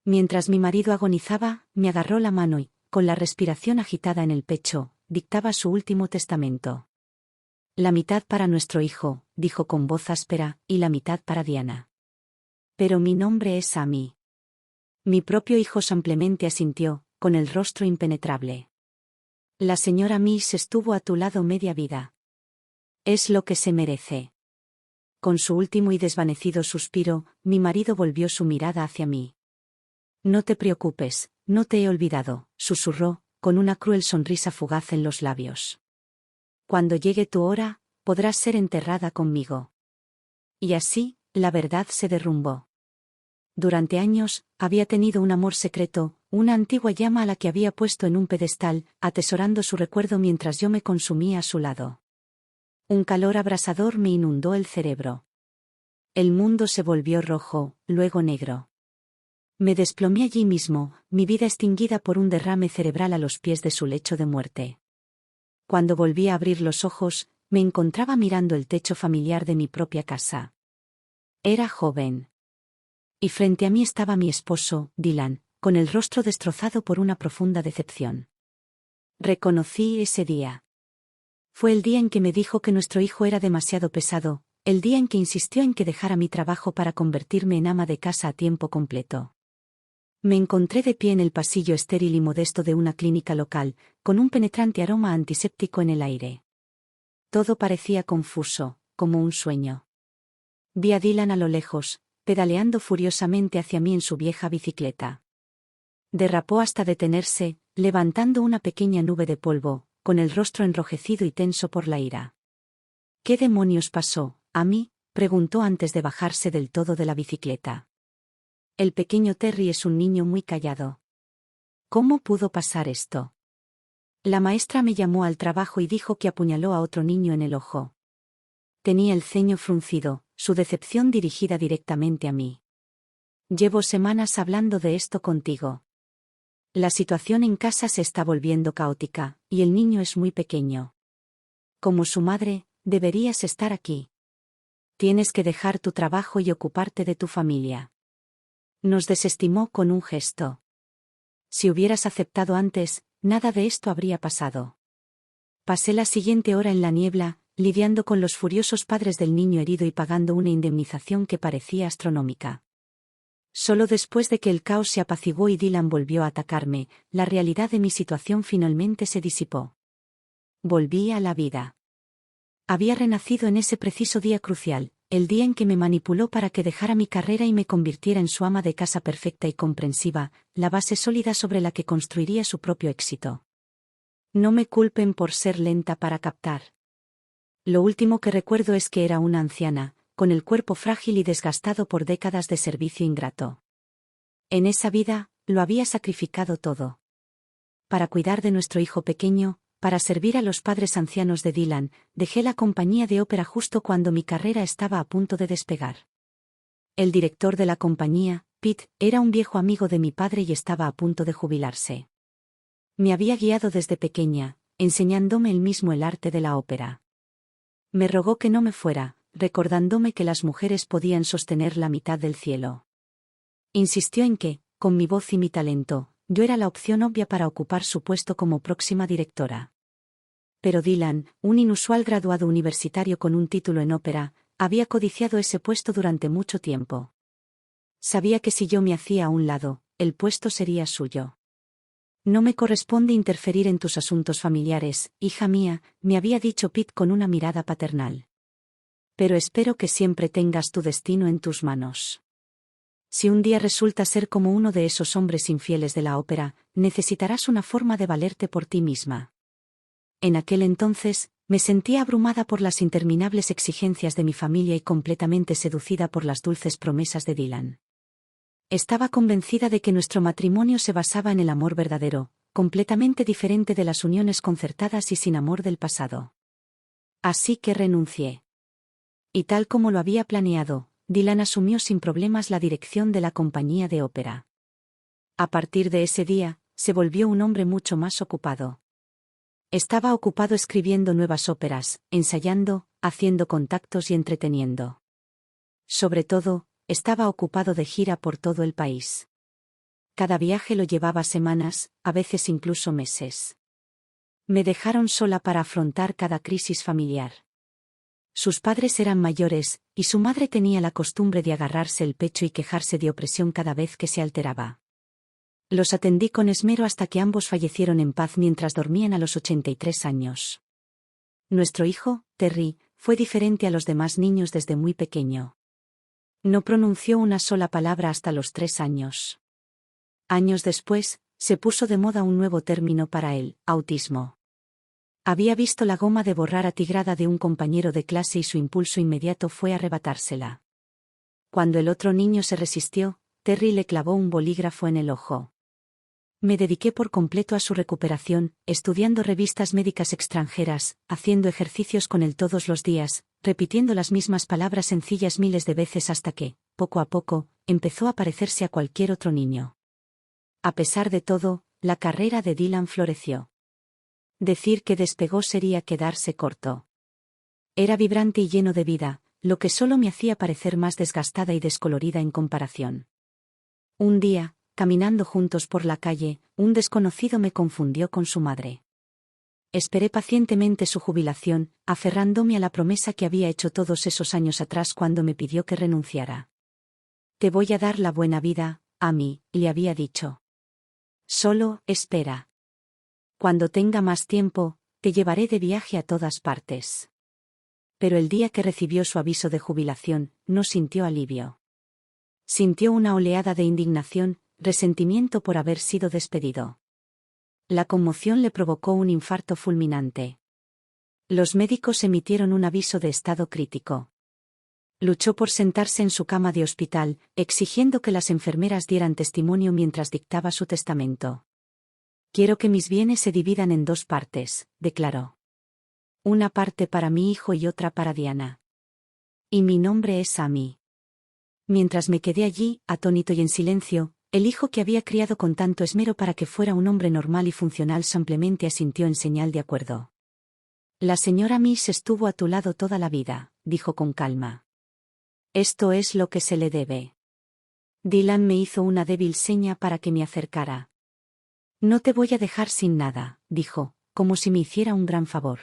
Mientras mi marido agonizaba, me agarró la mano y, con la respiración agitada en el pecho, dictaba su último testamento. La mitad para nuestro hijo, dijo con voz áspera, y la mitad para Diana. Pero mi nombre es Amy. Mi propio hijo simplemente asintió, con el rostro impenetrable. La señora Miss estuvo a tu lado media vida. Es lo que se merece. Con su último y desvanecido suspiro, mi marido volvió su mirada hacia mí. No te preocupes, no te he olvidado, susurró, con una cruel sonrisa fugaz en los labios. Cuando llegue tu hora, podrás ser enterrada conmigo. Y así, la verdad se derrumbó. Durante años, había tenido un amor secreto, una antigua llama a la que había puesto en un pedestal, atesorando su recuerdo mientras yo me consumía a su lado. Un calor abrasador me inundó el cerebro. El mundo se volvió rojo, luego negro. Me desplomé allí mismo, mi vida extinguida por un derrame cerebral a los pies de su lecho de muerte. Cuando volví a abrir los ojos, me encontraba mirando el techo familiar de mi propia casa. Era joven. Y frente a mí estaba mi esposo, Dylan, con el rostro destrozado por una profunda decepción. Reconocí ese día. Fue el día en que me dijo que nuestro hijo era demasiado pesado, el día en que insistió en que dejara mi trabajo para convertirme en ama de casa a tiempo completo. Me encontré de pie en el pasillo estéril y modesto de una clínica local, con un penetrante aroma antiséptico en el aire. Todo parecía confuso, como un sueño. Vi a Dylan a lo lejos, pedaleando furiosamente hacia mí en su vieja bicicleta. Derrapó hasta detenerse, levantando una pequeña nube de polvo, con el rostro enrojecido y tenso por la ira. ¿Qué demonios pasó, a mí?, preguntó antes de bajarse del todo de la bicicleta. El pequeño Terry es un niño muy callado. ¿Cómo pudo pasar esto? La maestra me llamó al trabajo y dijo que apuñaló a otro niño en el ojo. Tenía el ceño fruncido, su decepción dirigida directamente a mí. Llevo semanas hablando de esto contigo. La situación en casa se está volviendo caótica, y el niño es muy pequeño. Como su madre, deberías estar aquí. Tienes que dejar tu trabajo y ocuparte de tu familia. Nos desestimó con un gesto. Si hubieras aceptado antes, nada de esto habría pasado. Pasé la siguiente hora en la niebla, lidiando con los furiosos padres del niño herido y pagando una indemnización que parecía astronómica. Solo después de que el caos se apaciguó y Dylan volvió a atacarme, la realidad de mi situación finalmente se disipó. Volví a la vida. Había renacido en ese preciso día crucial, el día en que me manipuló para que dejara mi carrera y me convirtiera en su ama de casa perfecta y comprensiva, la base sólida sobre la que construiría su propio éxito. No me culpen por ser lenta para captar. Lo último que recuerdo es que era una anciana, con el cuerpo frágil y desgastado por décadas de servicio ingrato. En esa vida, lo había sacrificado todo. Para cuidar de nuestro hijo pequeño, para servir a los padres ancianos de Dylan, dejé la compañía de ópera justo cuando mi carrera estaba a punto de despegar. El director de la compañía, Pete, era un viejo amigo de mi padre y estaba a punto de jubilarse. Me había guiado desde pequeña, enseñándome él mismo el arte de la ópera. Me rogó que no me fuera, recordándome que las mujeres podían sostener la mitad del cielo. Insistió en que, con mi voz y mi talento, yo era la opción obvia para ocupar su puesto como próxima directora. Pero Dylan, un inusual graduado universitario con un título en ópera, había codiciado ese puesto durante mucho tiempo. Sabía que si yo me hacía a un lado, el puesto sería suyo. No me corresponde interferir en tus asuntos familiares, hija mía, me había dicho Pete con una mirada paternal. Pero espero que siempre tengas tu destino en tus manos. Si un día resulta ser como uno de esos hombres infieles de la ópera, necesitarás una forma de valerte por ti misma. En aquel entonces, me sentía abrumada por las interminables exigencias de mi familia y completamente seducida por las dulces promesas de Dylan. Estaba convencida de que nuestro matrimonio se basaba en el amor verdadero, completamente diferente de las uniones concertadas y sin amor del pasado. Así que renuncié. Y tal como lo había planeado, Dylan asumió sin problemas la dirección de la compañía de ópera. A partir de ese día, se volvió un hombre mucho más ocupado. Estaba ocupado escribiendo nuevas óperas, ensayando, haciendo contactos y entreteniendo. Sobre todo, estaba ocupado de gira por todo el país. Cada viaje lo llevaba semanas, a veces incluso meses. Me dejaron sola para afrontar cada crisis familiar. Sus padres eran mayores, y su madre tenía la costumbre de agarrarse el pecho y quejarse de opresión cada vez que se alteraba. Los atendí con esmero hasta que ambos fallecieron en paz mientras dormían a los 83 años. Nuestro hijo, Terry, fue diferente a los demás niños desde muy pequeño. No pronunció una sola palabra hasta los 3 años. Años después, se puso de moda un nuevo término para él: autismo. Había visto la goma de borrar atigrada de un compañero de clase y su impulso inmediato fue arrebatársela. Cuando el otro niño se resistió, Terry le clavó un bolígrafo en el ojo. Me dediqué por completo a su recuperación, estudiando revistas médicas extranjeras, haciendo ejercicios con él todos los días, repitiendo las mismas palabras sencillas miles de veces hasta que, poco a poco, empezó a parecerse a cualquier otro niño. A pesar de todo, la carrera de Dylan floreció. Decir que despegó sería quedarse corto. Era vibrante y lleno de vida, lo que solo me hacía parecer más desgastada y descolorida en comparación. Un día, caminando juntos por la calle, un desconocido me confundió con su madre. Esperé pacientemente su jubilación, aferrándome a la promesa que había hecho todos esos años atrás cuando me pidió que renunciara. Te voy a dar la buena vida, Amy, le había dicho. Solo, espera. Cuando tenga más tiempo, te llevaré de viaje a todas partes. Pero el día que recibió su aviso de jubilación, no sintió alivio. Sintió una oleada de indignación, resentimiento por haber sido despedido. La conmoción le provocó un infarto fulminante. Los médicos emitieron un aviso de estado crítico. Luchó por sentarse en su cama de hospital, exigiendo que las enfermeras dieran testimonio mientras dictaba su testamento. Quiero que mis bienes se dividan en 2 partes, declaró. Una parte para mi hijo y otra para Diana. Y mi nombre es Amy. Mientras me quedé allí, atónito y en silencio, el hijo que había criado con tanto esmero para que fuera un hombre normal y funcional simplemente asintió en señal de acuerdo. La señora Miss estuvo a tu lado toda la vida, dijo con calma. Esto es lo que se le debe. Dylan me hizo una débil seña para que me acercara. No te voy a dejar sin nada, dijo, como si me hiciera un gran favor.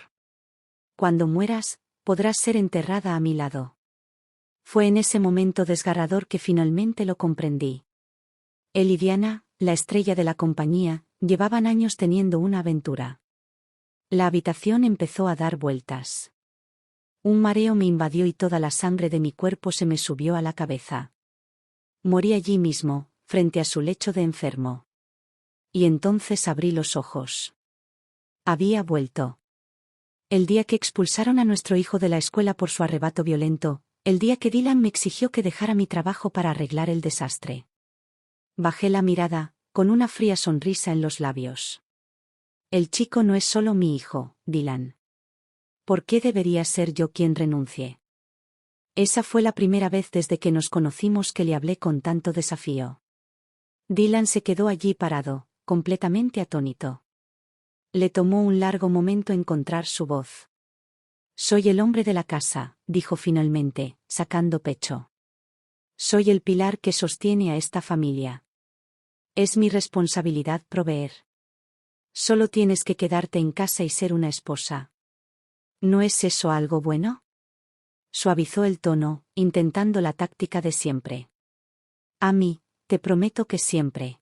Cuando mueras, podrás ser enterrada a mi lado. Fue en ese momento desgarrador que finalmente lo comprendí. Él y Diana, la estrella de la compañía, llevaban años teniendo una aventura. La habitación empezó a dar vueltas. Un mareo me invadió y toda la sangre de mi cuerpo se me subió a la cabeza. Morí allí mismo, frente a su lecho de enfermo. Y entonces abrí los ojos. Había vuelto. El día que expulsaron a nuestro hijo de la escuela por su arrebato violento, el día que Dylan me exigió que dejara mi trabajo para arreglar el desastre. Bajé la mirada, con una fría sonrisa en los labios. El chico no es solo mi hijo, Dylan. ¿Por qué debería ser yo quien renuncie? Esa fue la primera vez desde que nos conocimos que le hablé con tanto desafío. Dylan se quedó allí parado, completamente atónito. Le tomó un largo momento encontrar su voz. Soy el hombre de la casa, dijo finalmente, sacando pecho. Soy el pilar que sostiene a esta familia. Es mi responsabilidad proveer. Solo tienes que quedarte en casa y ser una esposa. ¿No es eso algo bueno? Suavizó el tono, intentando la táctica de siempre. Amy, te prometo que siempre.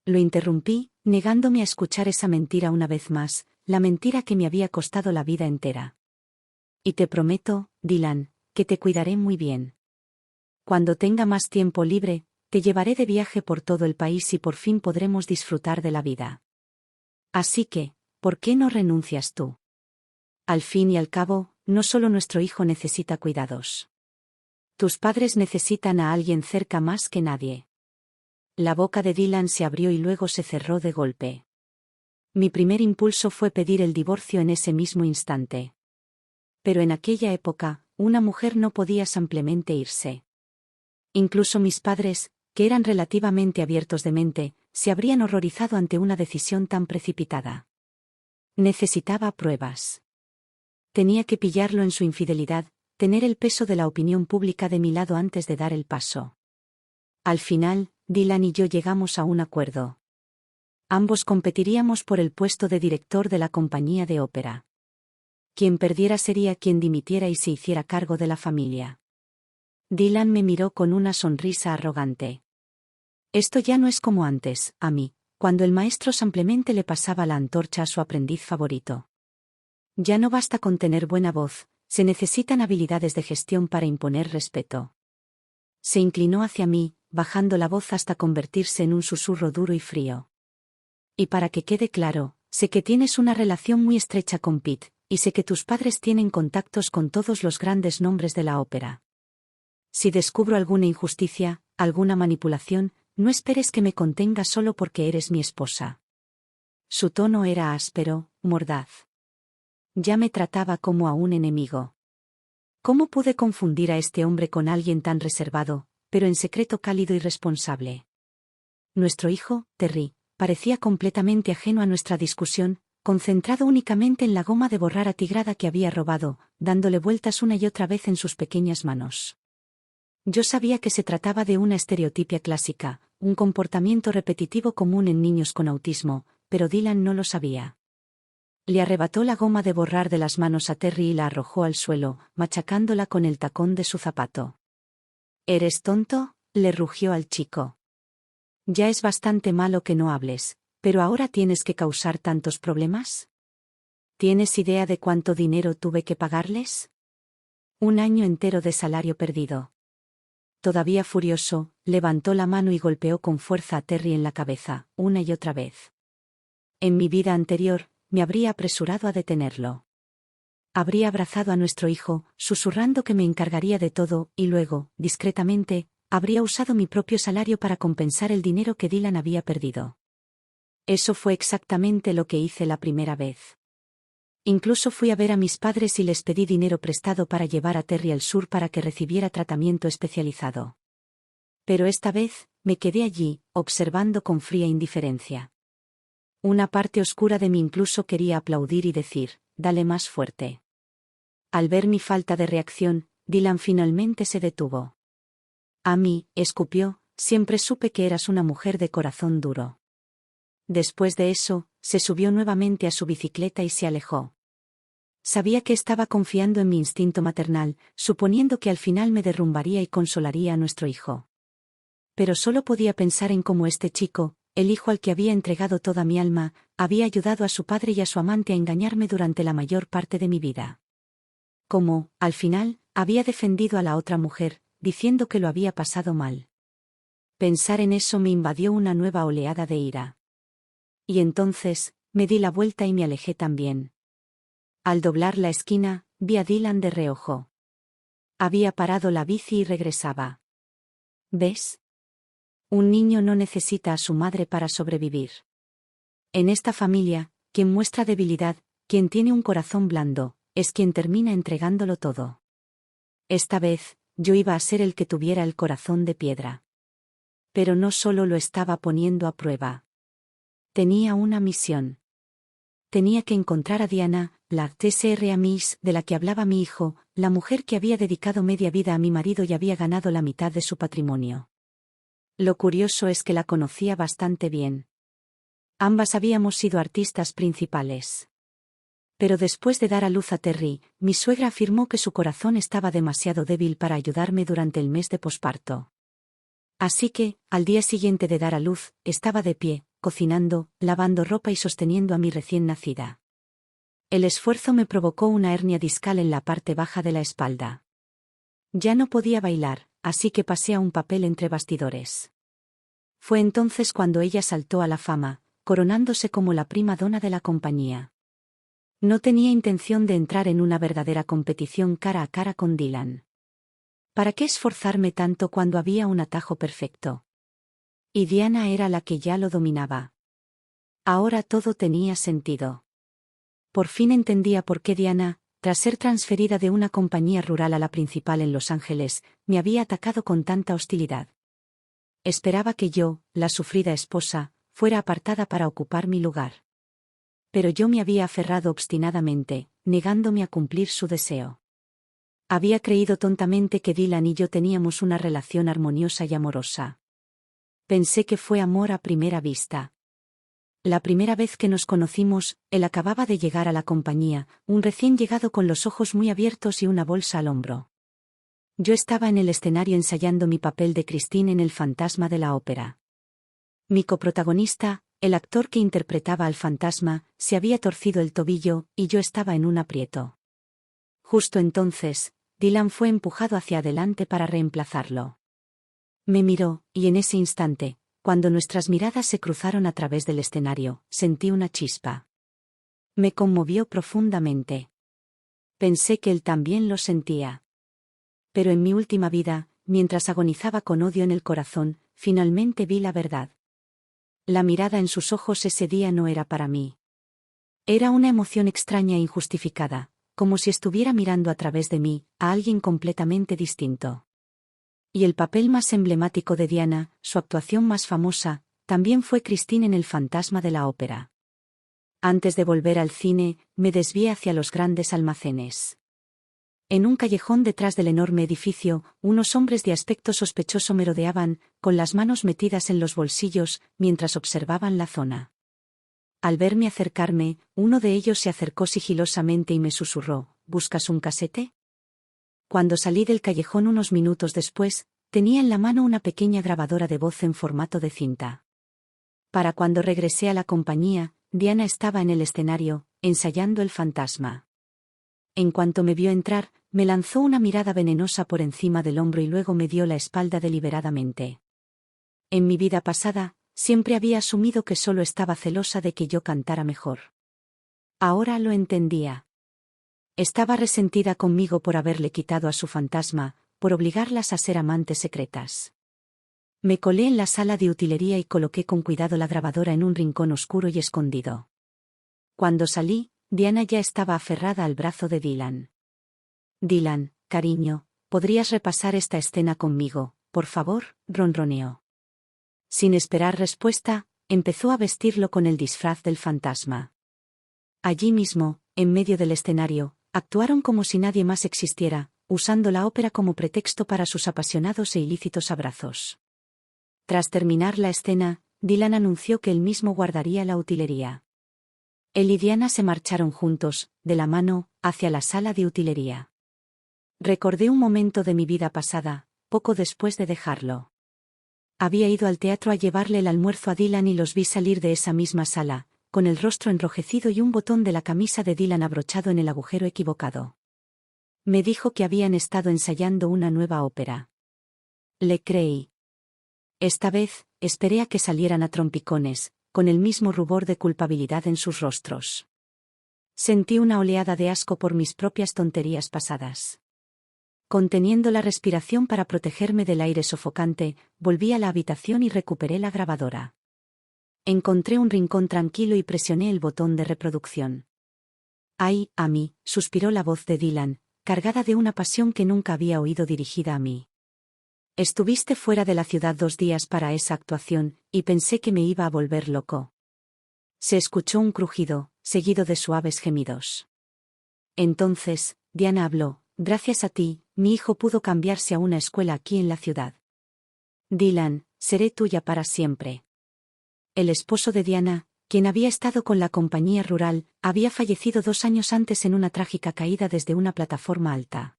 Lo interrumpí, negándome a escuchar esa mentira una vez más, la mentira que me había costado la vida entera. Y te prometo, Dylan, que te cuidaré muy bien. Cuando tenga más tiempo libre, te llevaré de viaje por todo el país y por fin podremos disfrutar de la vida. Así que, ¿por qué no renuncias tú? Al fin y al cabo, no solo nuestro hijo necesita cuidados. Tus padres necesitan a alguien cerca más que nadie. La boca de Dylan se abrió y luego se cerró de golpe. Mi primer impulso fue pedir el divorcio en ese mismo instante. Pero en aquella época, una mujer no podía simplemente irse. Incluso mis padres, que eran relativamente abiertos de mente, se habrían horrorizado ante una decisión tan precipitada. Necesitaba pruebas. Tenía que pillarlo en su infidelidad, tener el peso de la opinión pública de mi lado antes de dar el paso. Al final, Dylan y yo llegamos a un acuerdo. Ambos competiríamos por el puesto de director de la compañía de ópera. Quien perdiera sería quien dimitiera y se hiciera cargo de la familia. Dylan me miró con una sonrisa arrogante. Esto ya no es como antes, a mí, cuando el maestro simplemente le pasaba la antorcha a su aprendiz favorito. Ya no basta con tener buena voz, se necesitan habilidades de gestión para imponer respeto. Se inclinó hacia mí, bajando la voz hasta convertirse en un susurro duro y frío. Y para que quede claro, sé que tienes una relación muy estrecha con Pete, y sé que tus padres tienen contactos con todos los grandes nombres de la ópera. Si descubro alguna injusticia, alguna manipulación, no esperes que me contenga solo porque eres mi esposa. Su tono era áspero, mordaz. Ya me trataba como a un enemigo. ¿Cómo pude confundir a este hombre con alguien tan reservado, pero en secreto cálido y responsable? Nuestro hijo, Terry, parecía completamente ajeno a nuestra discusión, concentrado únicamente en la goma de borrar atigrada que había robado, dándole vueltas una y otra vez en sus pequeñas manos. Yo sabía que se trataba de una estereotipia clásica, un comportamiento repetitivo común en niños con autismo, pero Dylan no lo sabía. Le arrebató la goma de borrar de las manos a Terry y la arrojó al suelo, machacándola con el tacón de su zapato. ¿Eres tonto?, le rugió al chico. Ya es bastante malo que no hables, pero ahora tienes que causar tantos problemas. ¿Tienes idea de cuánto dinero tuve que pagarles? 1 año entero de salario perdido. Todavía furioso, levantó la mano y golpeó con fuerza a Terry en la cabeza, una y otra vez. En mi vida anterior, me habría apresurado a detenerlo. Habría abrazado a nuestro hijo, susurrando que me encargaría de todo, y luego, discretamente, habría usado mi propio salario para compensar el dinero que Dylan había perdido. Eso fue exactamente lo que hice la primera vez. Incluso fui a ver a mis padres y les pedí dinero prestado para llevar a Terry al sur para que recibiera tratamiento especializado. Pero esta vez, me quedé allí, observando con fría indiferencia. Una parte oscura de mí incluso quería aplaudir y decir, dale más fuerte. Al ver mi falta de reacción, Dylan finalmente se detuvo. A mí, escupió, siempre supe que eras una mujer de corazón duro. Después de eso, se subió nuevamente a su bicicleta y se alejó. Sabía que estaba confiando en mi instinto maternal, suponiendo que al final me derrumbaría y consolaría a nuestro hijo. Pero solo podía pensar en cómo este chico, el hijo al que había entregado toda mi alma, había ayudado a su padre y a su amante a engañarme durante la mayor parte de mi vida. Cómo, al final, había defendido a la otra mujer, diciendo que lo había pasado mal. Pensar en eso me invadió una nueva oleada de ira. Y entonces, me di la vuelta y me alejé también. Al doblar la esquina, vi a Dylan de reojo. Había parado la bici y regresaba. ¿Ves? Un niño no necesita a su madre para sobrevivir. En esta familia, quien muestra debilidad, quien tiene un corazón blando, es quien termina entregándolo todo. Esta vez, yo iba a ser el que tuviera el corazón de piedra. Pero no solo lo estaba poniendo a prueba. Tenía una misión. Tenía que encontrar a Diana, la T.S.R. Miss de la que hablaba mi hijo, la mujer que había dedicado media vida a mi marido y había ganado la mitad de su patrimonio. Lo curioso es que la conocía bastante bien. Ambas habíamos sido artistas principales. Pero después de dar a luz a Terry, mi suegra afirmó que su corazón estaba demasiado débil para ayudarme durante el mes de posparto. Así que, al día siguiente de dar a luz, estaba de pie, cocinando, lavando ropa y sosteniendo a mi recién nacida. El esfuerzo me provocó una hernia discal en la parte baja de la espalda. Ya no podía bailar, así que pasé a un papel entre bastidores. Fue entonces cuando ella saltó a la fama, coronándose como la prima donna de la compañía. No tenía intención de entrar en una verdadera competición cara a cara con Dylan. ¿Para qué esforzarme tanto cuando había un atajo perfecto? Y Diana era la que ya lo dominaba. Ahora todo tenía sentido. Por fin entendía por qué Diana, tras ser transferida de una compañía rural a la principal en Los Ángeles, me había atacado con tanta hostilidad. Esperaba que yo, la sufrida esposa, fuera apartada para ocupar mi lugar. Pero yo me había aferrado obstinadamente, negándome a cumplir su deseo. Había creído tontamente que Dylan y yo teníamos una relación armoniosa y amorosa. Pensé que fue amor a primera vista. La primera vez que nos conocimos, él acababa de llegar a la compañía, un recién llegado con los ojos muy abiertos y una bolsa al hombro. Yo estaba en el escenario ensayando mi papel de Christine en El fantasma de la ópera. Mi coprotagonista, el actor que interpretaba al fantasma, se había torcido el tobillo, y yo estaba en un aprieto. Justo entonces, Dylan fue empujado hacia adelante para reemplazarlo. Me miró, y en ese instante, cuando nuestras miradas se cruzaron a través del escenario, sentí una chispa. Me conmovió profundamente. Pensé que él también lo sentía. Pero en mi última vida, mientras agonizaba con odio en el corazón, finalmente vi la verdad. La mirada en sus ojos ese día no era para mí. Era una emoción extraña e injustificada, como si estuviera mirando a través de mí, a alguien completamente distinto. Y el papel más emblemático de Diana, su actuación más famosa, también fue Christine en El fantasma de la ópera. Antes de volver al cine, me desvié hacia los grandes almacenes. En un callejón detrás del enorme edificio, unos hombres de aspecto sospechoso merodeaban, con las manos metidas en los bolsillos, mientras observaban la zona. Al verme acercarme, uno de ellos se acercó sigilosamente y me susurró: ¿buscas un casete? Cuando salí del callejón unos minutos después, tenía en la mano una pequeña grabadora de voz en formato de cinta. Para cuando regresé a la compañía, Diana estaba en el escenario, ensayando El fantasma. En cuanto me vio entrar, me lanzó una mirada venenosa por encima del hombro y luego me dio la espalda deliberadamente. En mi vida pasada, siempre había asumido que solo estaba celosa de que yo cantara mejor. Ahora lo entendía. Estaba resentida conmigo por haberle quitado a su fantasma, por obligarlas a ser amantes secretas. Me colé en la sala de utilería y coloqué con cuidado la grabadora en un rincón oscuro y escondido. Cuando salí, Diana ya estaba aferrada al brazo de Dylan. «Dylan, cariño, ¿podrías repasar esta escena conmigo, por favor?», ronroneó. Sin esperar respuesta, empezó a vestirlo con el disfraz del fantasma. Allí mismo, en medio del escenario, actuaron como si nadie más existiera, usando la ópera como pretexto para sus apasionados e ilícitos abrazos. Tras terminar la escena, Dylan anunció que él mismo guardaría la utilería. Él y Diana se marcharon juntos, de la mano, hacia la sala de utilería. Recordé un momento de mi vida pasada, poco después de dejarlo. Había ido al teatro a llevarle el almuerzo a Dylan y los vi salir de esa misma sala, con el rostro enrojecido y un botón de la camisa de Dylan abrochado en el agujero equivocado. Me dijo que habían estado ensayando una nueva ópera. Le creí. Esta vez, esperé a que salieran a trompicones, con el mismo rubor de culpabilidad en sus rostros. Sentí una oleada de asco por mis propias tonterías pasadas. Conteniendo la respiración para protegerme del aire sofocante, volví a la habitación y recuperé la grabadora. Encontré un rincón tranquilo y presioné el botón de reproducción. «Ay, Amy», suspiró la voz de Dylan, cargada de una pasión que nunca había oído dirigida a mí. «Estuviste fuera de la ciudad 2 días para esa actuación, y pensé que me iba a volver loco». Se escuchó un crujido, seguido de suaves gemidos. Entonces, Diana habló: «Gracias a ti, mi hijo pudo cambiarse a una escuela aquí en la ciudad. Dylan, seré tuya para siempre». El esposo de Diana, quien había estado con la compañía rural, había fallecido 2 años antes en una trágica caída desde una plataforma alta.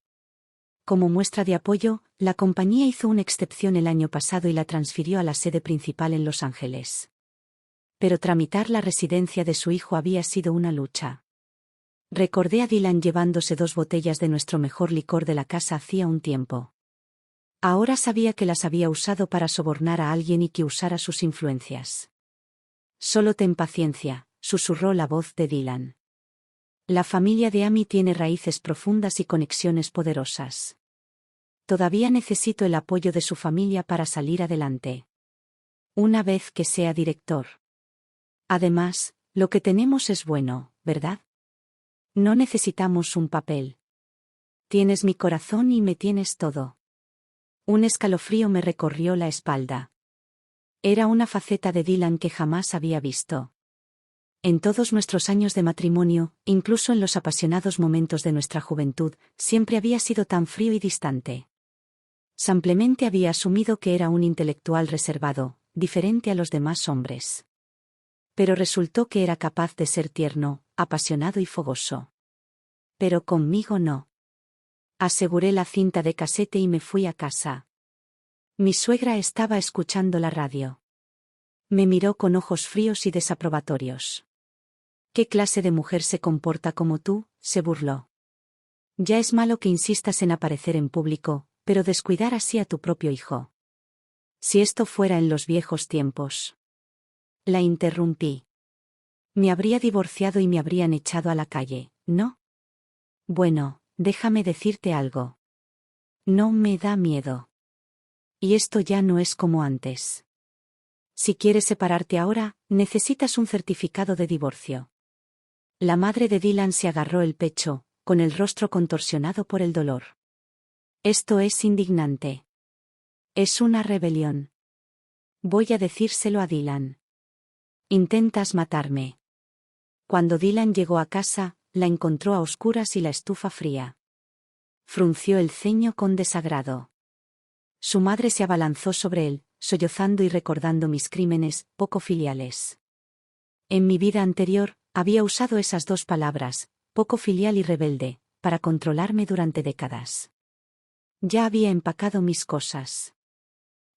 Como muestra de apoyo, la compañía hizo una excepción el año pasado y la transfirió a la sede principal en Los Ángeles. Pero tramitar la residencia de su hijo había sido una lucha. Recordé a Dylan llevándose 2 botellas de nuestro mejor licor de la casa hacía un tiempo. Ahora sabía que las había usado para sobornar a alguien y que usara sus influencias. «Solo ten paciencia», susurró la voz de Dylan. «La familia de Amy tiene raíces profundas y conexiones poderosas. Todavía necesito el apoyo de su familia para salir adelante. Una vez que sea director. Además, lo que tenemos es bueno, ¿verdad? No necesitamos un papel. Tienes mi corazón y me tienes todo». Un escalofrío me recorrió la espalda. Era una faceta de Dylan que jamás había visto. En todos nuestros años de matrimonio, incluso en los apasionados momentos de nuestra juventud, siempre había sido tan frío y distante. Simplemente había asumido que era un intelectual reservado, diferente a los demás hombres. Pero resultó que era capaz de ser tierno, apasionado y fogoso. Pero conmigo no. Aseguré la cinta de casete y me fui a casa. Mi suegra estaba escuchando la radio. Me miró con ojos fríos y desaprobatorios. ¿Qué clase de mujer se comporta como tú?, se burló. Ya es malo que insistas en aparecer en público, pero descuidar así a tu propio hijo. Si esto fuera en los viejos tiempos. La interrumpí. Me habría divorciado y me habrían echado a la calle, ¿no? Bueno, déjame decirte algo. No me da miedo. Y esto ya no es como antes. Si quieres separarte ahora, necesitas un certificado de divorcio. La madre de Dylan se agarró el pecho, con el rostro contorsionado por el dolor. Esto es indignante. Es una rebelión. Voy a decírselo a Dylan. Intentas matarme. Cuando Dylan llegó a casa, la encontró a oscuras y la estufa fría. Frunció el ceño con desagrado. Su madre se abalanzó sobre él, sollozando y recordando mis crímenes, poco filiales. En mi vida anterior, había usado esas dos palabras, poco filial y rebelde, para controlarme durante décadas. Ya había empacado mis cosas.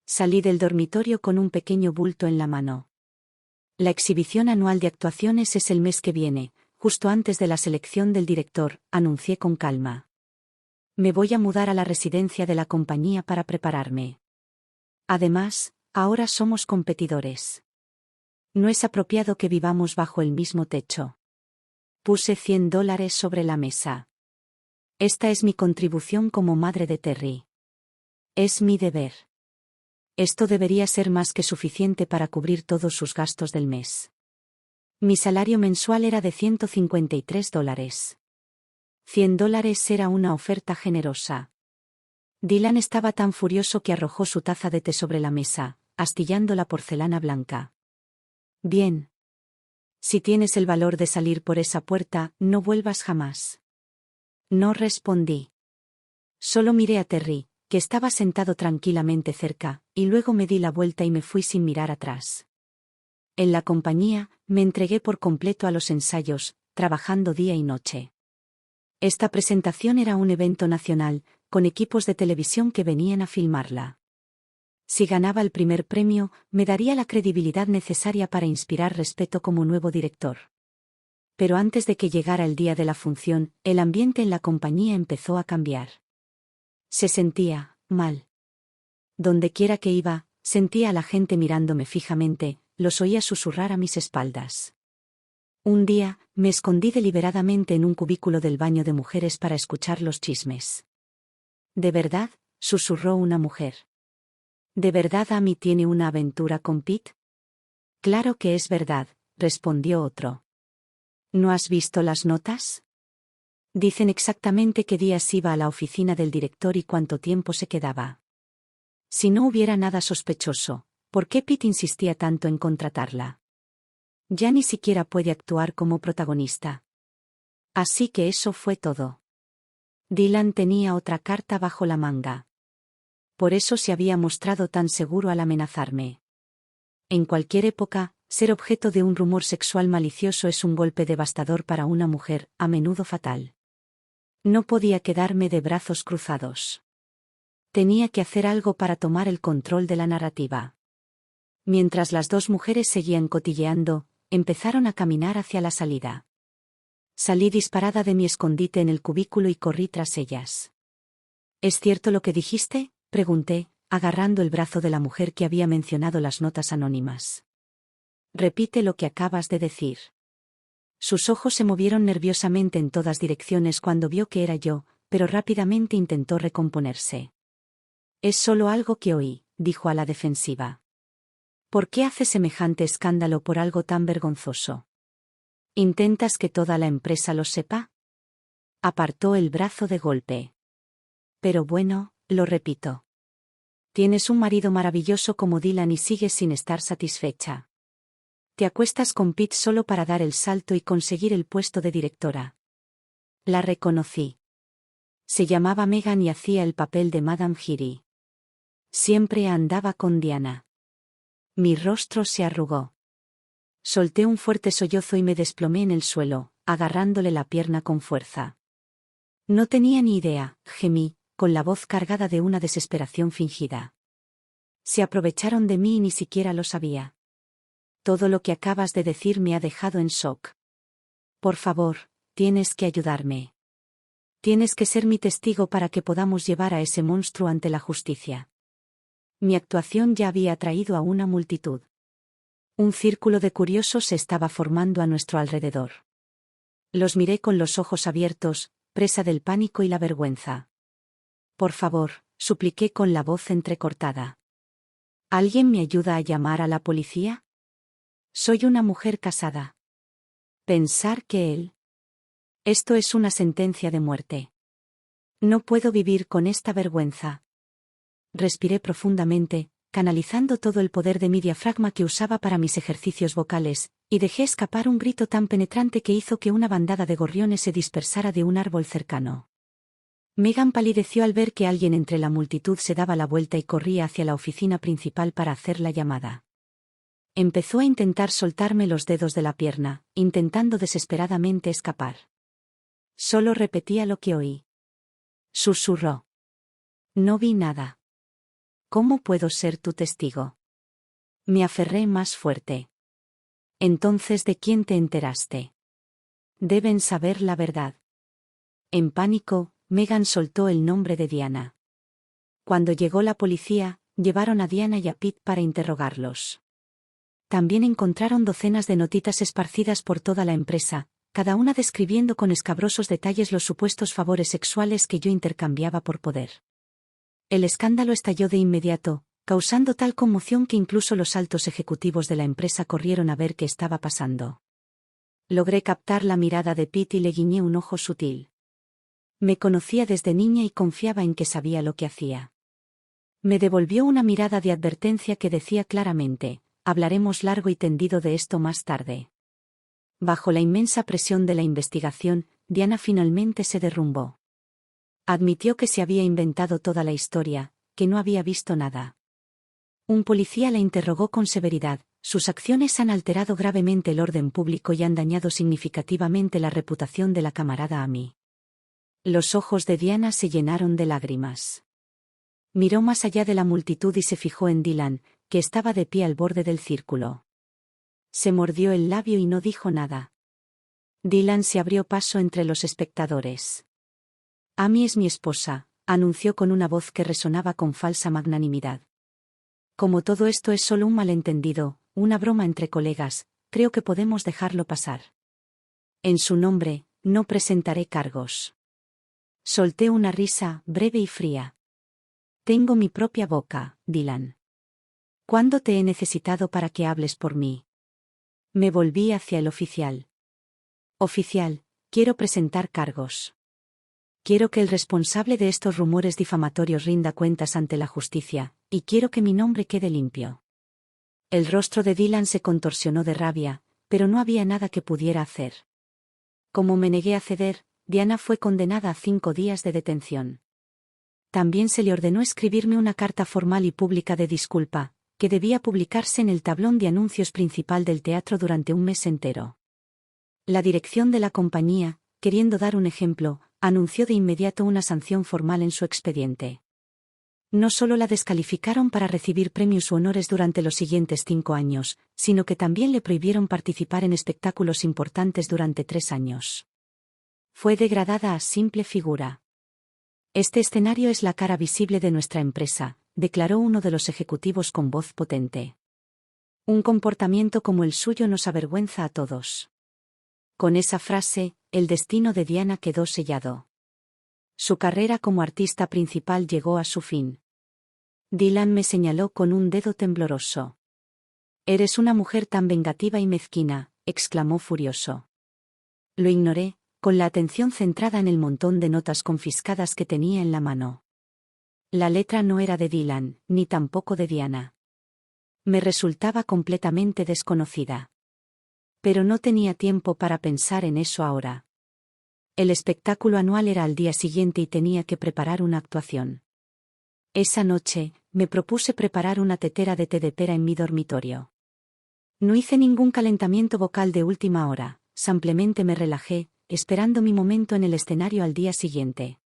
Salí del dormitorio con un pequeño bulto en la mano. La exhibición anual de actuaciones es el mes que viene, justo antes de la selección del director, anuncié con calma. Me voy a mudar a la residencia de la compañía para prepararme. Además, ahora somos competidores. No es apropiado que vivamos bajo el mismo techo. Puse $100 sobre la mesa. Esta es mi contribución como madre de Terry. Es mi deber. Esto debería ser más que suficiente para cubrir todos sus gastos del mes. Mi salario mensual era de $153. $100 era una oferta generosa. Dylan estaba tan furioso que arrojó su taza de té sobre la mesa, astillando la porcelana blanca. Bien. Si tienes el valor de salir por esa puerta, no vuelvas jamás. No respondí. Solo miré a Terry, que estaba sentado tranquilamente cerca, y luego me di la vuelta y me fui sin mirar atrás. En la compañía, me entregué por completo a los ensayos, trabajando día y noche. Esta presentación era un evento nacional, con equipos de televisión que venían a filmarla. Si ganaba el primer premio, me daría la credibilidad necesaria para inspirar respeto como nuevo director. Pero antes de que llegara el día de la función, el ambiente en la compañía empezó a cambiar. Se sentía mal. Dondequiera que iba, sentía a la gente mirándome fijamente, los oía susurrar a mis espaldas. Un día, me escondí deliberadamente en un cubículo del baño de mujeres para escuchar los chismes. ¿De verdad?, susurró una mujer. ¿De verdad Amy tiene una aventura con Pete? Claro que es verdad, respondió otro. ¿No has visto las notas? Dicen exactamente qué días iba a la oficina del director y cuánto tiempo se quedaba. Si no hubiera nada sospechoso, ¿por qué Pete insistía tanto en contratarla? Ya ni siquiera puede actuar como protagonista. Así que eso fue todo. Dylan tenía otra carta bajo la manga. Por eso se había mostrado tan seguro al amenazarme. En cualquier época, ser objeto de un rumor sexual malicioso es un golpe devastador para una mujer, a menudo fatal. No podía quedarme de brazos cruzados. Tenía que hacer algo para tomar el control de la narrativa. Mientras las dos mujeres seguían cotilleando, empezaron a caminar hacia la salida. Salí disparada de mi escondite en el cubículo y corrí tras ellas. ¿Es cierto lo que dijiste?, pregunté, agarrando el brazo de la mujer que había mencionado las notas anónimas. Repite lo que acabas de decir. Sus ojos se movieron nerviosamente en todas direcciones cuando vio que era yo, pero rápidamente intentó recomponerse. Es solo algo que oí, dijo a la defensiva. ¿Por qué hace semejante escándalo por algo tan vergonzoso? ¿Intentas que toda la empresa lo sepa? Apartó el brazo de golpe. Pero bueno, lo repito. Tienes un marido maravilloso como Dylan y sigues sin estar satisfecha. Te acuestas con Pete solo para dar el salto y conseguir el puesto de directora. La reconocí. Se llamaba Megan y hacía el papel de Madame Geary. Siempre andaba con Diana. Mi rostro se arrugó. Solté un fuerte sollozo y me desplomé en el suelo, agarrándole la pierna con fuerza. No tenía ni idea, gemí, con la voz cargada de una desesperación fingida. Se aprovecharon de mí y ni siquiera lo sabía. Todo lo que acabas de decir me ha dejado en shock. Por favor, tienes que ayudarme. Tienes que ser mi testigo para que podamos llevar a ese monstruo ante la justicia. Mi actuación ya había atraído a una multitud. Un círculo de curiosos se estaba formando a nuestro alrededor. Los miré con los ojos abiertos, presa del pánico y la vergüenza. Por favor, supliqué con la voz entrecortada. ¿Alguien me ayuda a llamar a la policía? Soy una mujer casada. Pensar que él... Esto es una sentencia de muerte. No puedo vivir con esta vergüenza. Respiré profundamente, canalizando todo el poder de mi diafragma que usaba para mis ejercicios vocales, y dejé escapar un grito tan penetrante que hizo que una bandada de gorriones se dispersara de un árbol cercano. Megan palideció al ver que alguien entre la multitud se daba la vuelta y corría hacia la oficina principal para hacer la llamada. Empezó a intentar soltarme los dedos de la pierna, intentando desesperadamente escapar. Solo repetía lo que oí. Susurró. No vi nada. ¿Cómo puedo ser tu testigo? Me aferré más fuerte. Entonces, ¿de quién te enteraste? Deben saber la verdad. En pánico, Megan soltó el nombre de Diana. Cuando llegó la policía, llevaron a Diana y a Pete para interrogarlos. También encontraron docenas de notitas esparcidas por toda la empresa, cada una describiendo con escabrosos detalles los supuestos favores sexuales que yo intercambiaba por poder. El escándalo estalló de inmediato, causando tal conmoción que incluso los altos ejecutivos de la empresa corrieron a ver qué estaba pasando. Logré captar la mirada de Pete y le guiñé un ojo sutil. Me conocía desde niña y confiaba en que sabía lo que hacía. Me devolvió una mirada de advertencia que decía claramente: hablaremos largo y tendido de esto más tarde. Bajo la inmensa presión de la investigación, Diana finalmente se derrumbó. Admitió que se había inventado toda la historia, que no había visto nada. Un policía la interrogó con severidad: sus acciones han alterado gravemente el orden público y han dañado significativamente la reputación de la camarada Amy. Los ojos de Diana se llenaron de lágrimas. Miró más allá de la multitud y se fijó en Dylan, que estaba de pie al borde del círculo. Se mordió el labio y no dijo nada. Dylan se abrió paso entre los espectadores. Amy es mi esposa, anunció con una voz que resonaba con falsa magnanimidad. Como todo esto es solo un malentendido, una broma entre colegas, creo que podemos dejarlo pasar. En su nombre, no presentaré cargos. Solté una risa, breve y fría. Tengo mi propia boca, Dylan. ¿Cuándo te he necesitado para que hables por mí? Me volví hacia el oficial. Oficial, quiero presentar cargos. Quiero que el responsable de estos rumores difamatorios rinda cuentas ante la justicia, y quiero que mi nombre quede limpio. El rostro de Dylan se contorsionó de rabia, pero no había nada que pudiera hacer. Como me negué a ceder, Diana fue condenada a 5 días de detención. También se le ordenó escribirme una carta formal y pública de disculpa, que debía publicarse en el tablón de anuncios principal del teatro durante un mes entero. La dirección de la compañía, queriendo dar un ejemplo, anunció de inmediato una sanción formal en su expediente. No solo la descalificaron para recibir premios u honores durante los siguientes 5 años, sino que también le prohibieron participar en espectáculos importantes durante 3 años. Fue degradada a simple figura. Este escenario es la cara visible de nuestra empresa, declaró uno de los ejecutivos con voz potente. Un comportamiento como el suyo nos avergüenza a todos. Con esa frase, el destino de Diana quedó sellado. Su carrera como artista principal llegó a su fin. Dylan me señaló con un dedo tembloroso. «Eres una mujer tan vengativa y mezquina», exclamó furioso. Lo ignoré, con la atención centrada en el montón de notas confiscadas que tenía en la mano. La letra no era de Dylan, ni tampoco de Diana. Me resultaba completamente desconocida. Pero no tenía tiempo para pensar en eso ahora. El espectáculo anual era al día siguiente y tenía que preparar una actuación. Esa noche, me propuse preparar una tetera de té de pera en mi dormitorio. No hice ningún calentamiento vocal de última hora, simplemente me relajé, esperando mi momento en el escenario al día siguiente.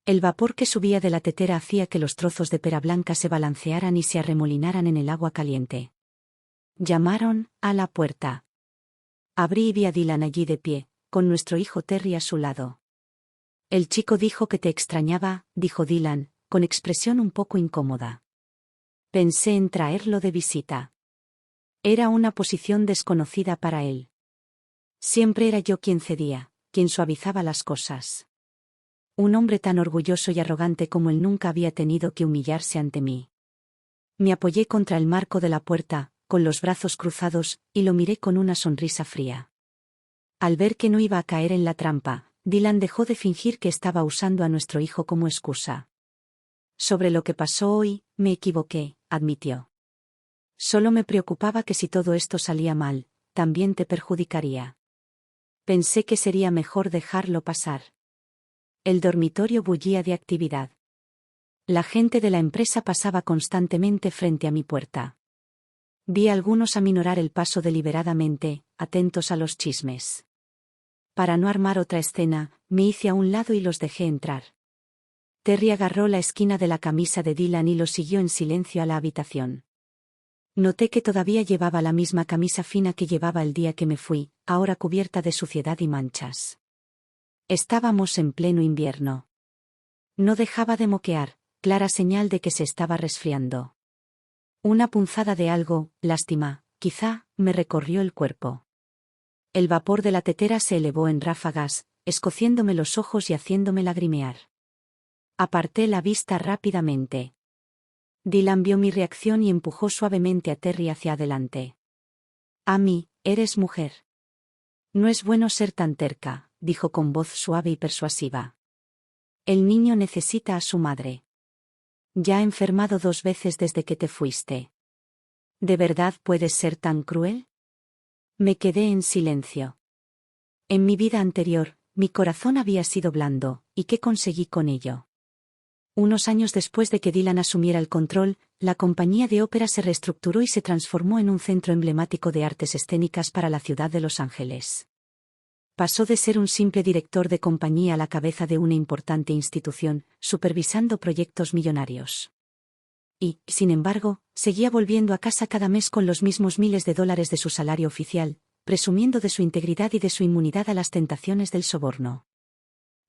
El vapor que subía de la tetera hacía que los trozos de pera blanca se balancearan y se arremolinaran en el agua caliente. Llamaron a la puerta. Abrí y vi a Dylan allí de pie, con nuestro hijo Terry a su lado. El chico dijo que te extrañaba, dijo Dylan, con expresión un poco incómoda. Pensé en traerlo de visita. Era una posición desconocida para él. Siempre era yo quien cedía, quien suavizaba las cosas. Un hombre tan orgulloso y arrogante como él nunca había tenido que humillarse ante mí. Me apoyé contra el marco de la puerta, con los brazos cruzados, y lo miré con una sonrisa fría. Al ver que no iba a caer en la trampa, Dylan dejó de fingir que estaba usando a nuestro hijo como excusa. Sobre lo que pasó hoy, me equivoqué, admitió. Solo me preocupaba que si todo esto salía mal, también te perjudicaría. Pensé que sería mejor dejarlo pasar. El dormitorio bullía de actividad. La gente de la empresa pasaba constantemente frente a mi puerta. Vi a algunos aminorar el paso deliberadamente, atentos a los chismes. Para no armar otra escena, me hice a un lado y los dejé entrar. Terry agarró la esquina de la camisa de Dylan y lo siguió en silencio a la habitación. Noté que todavía llevaba la misma camisa fina que llevaba el día que me fui, ahora cubierta de suciedad y manchas. Estábamos en pleno invierno. No dejaba de moquear, clara señal de que se estaba resfriando. Una punzada de algo, lástima, quizá, me recorrió el cuerpo. El vapor de la tetera se elevó en ráfagas, escociéndome los ojos y haciéndome lagrimear. Aparté la vista rápidamente. Dylan vio mi reacción y empujó suavemente a Terry hacia adelante. Amy, eres mujer. No es bueno ser tan terca, dijo con voz suave y persuasiva. El niño necesita a su madre. Ya ha enfermado 2 veces desde que te fuiste. ¿De verdad puedes ser tan cruel? Me quedé en silencio. En mi vida anterior, mi corazón había sido blando, ¿y qué conseguí con ello? Unos años después de que Dylan asumiera el control, la compañía de ópera se reestructuró y se transformó en un centro emblemático de artes escénicas para la ciudad de Los Ángeles. Pasó de ser un simple director de compañía a la cabeza de una importante institución, supervisando proyectos millonarios. Y, sin embargo, seguía volviendo a casa cada mes con los mismos miles de dólares de su salario oficial, presumiendo de su integridad y de su inmunidad a las tentaciones del soborno.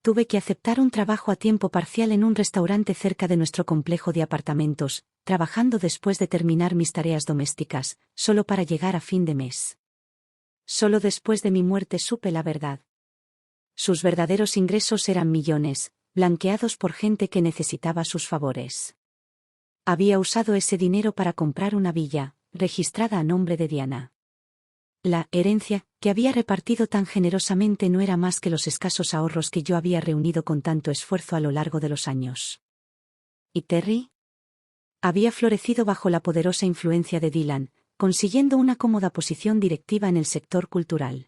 Tuve que aceptar un trabajo a tiempo parcial en un restaurante cerca de nuestro complejo de apartamentos, trabajando después de terminar mis tareas domésticas, solo para llegar a fin de mes. Solo después de mi muerte supe la verdad. Sus verdaderos ingresos eran millones, blanqueados por gente que necesitaba sus favores. Había usado ese dinero para comprar una villa, registrada a nombre de Diana. La herencia, que había repartido tan generosamente, no era más que los escasos ahorros que yo había reunido con tanto esfuerzo a lo largo de los años. ¿Y Terry? Había florecido bajo la poderosa influencia de Dylan, consiguiendo una cómoda posición directiva en el sector cultural.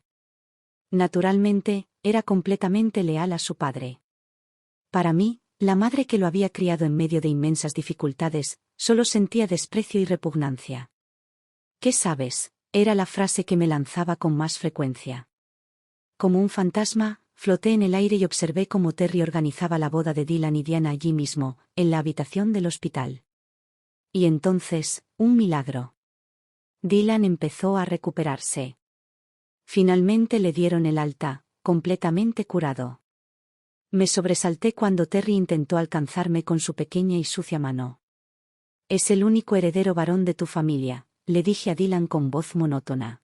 Naturalmente, era completamente leal a su padre. Para mí, la madre que lo había criado en medio de inmensas dificultades, solo sentía desprecio y repugnancia. ¿Qué sabes? Era la frase que me lanzaba con más frecuencia. Como un fantasma, floté en el aire y observé cómo Terry organizaba la boda de Dylan y Diana allí mismo, en la habitación del hospital. Y entonces, un milagro. Dylan empezó a recuperarse. Finalmente le dieron el alta, completamente curado. Me sobresalté cuando Terry intentó alcanzarme con su pequeña y sucia mano. Es el único heredero varón de tu familia, le dije a Dylan con voz monótona.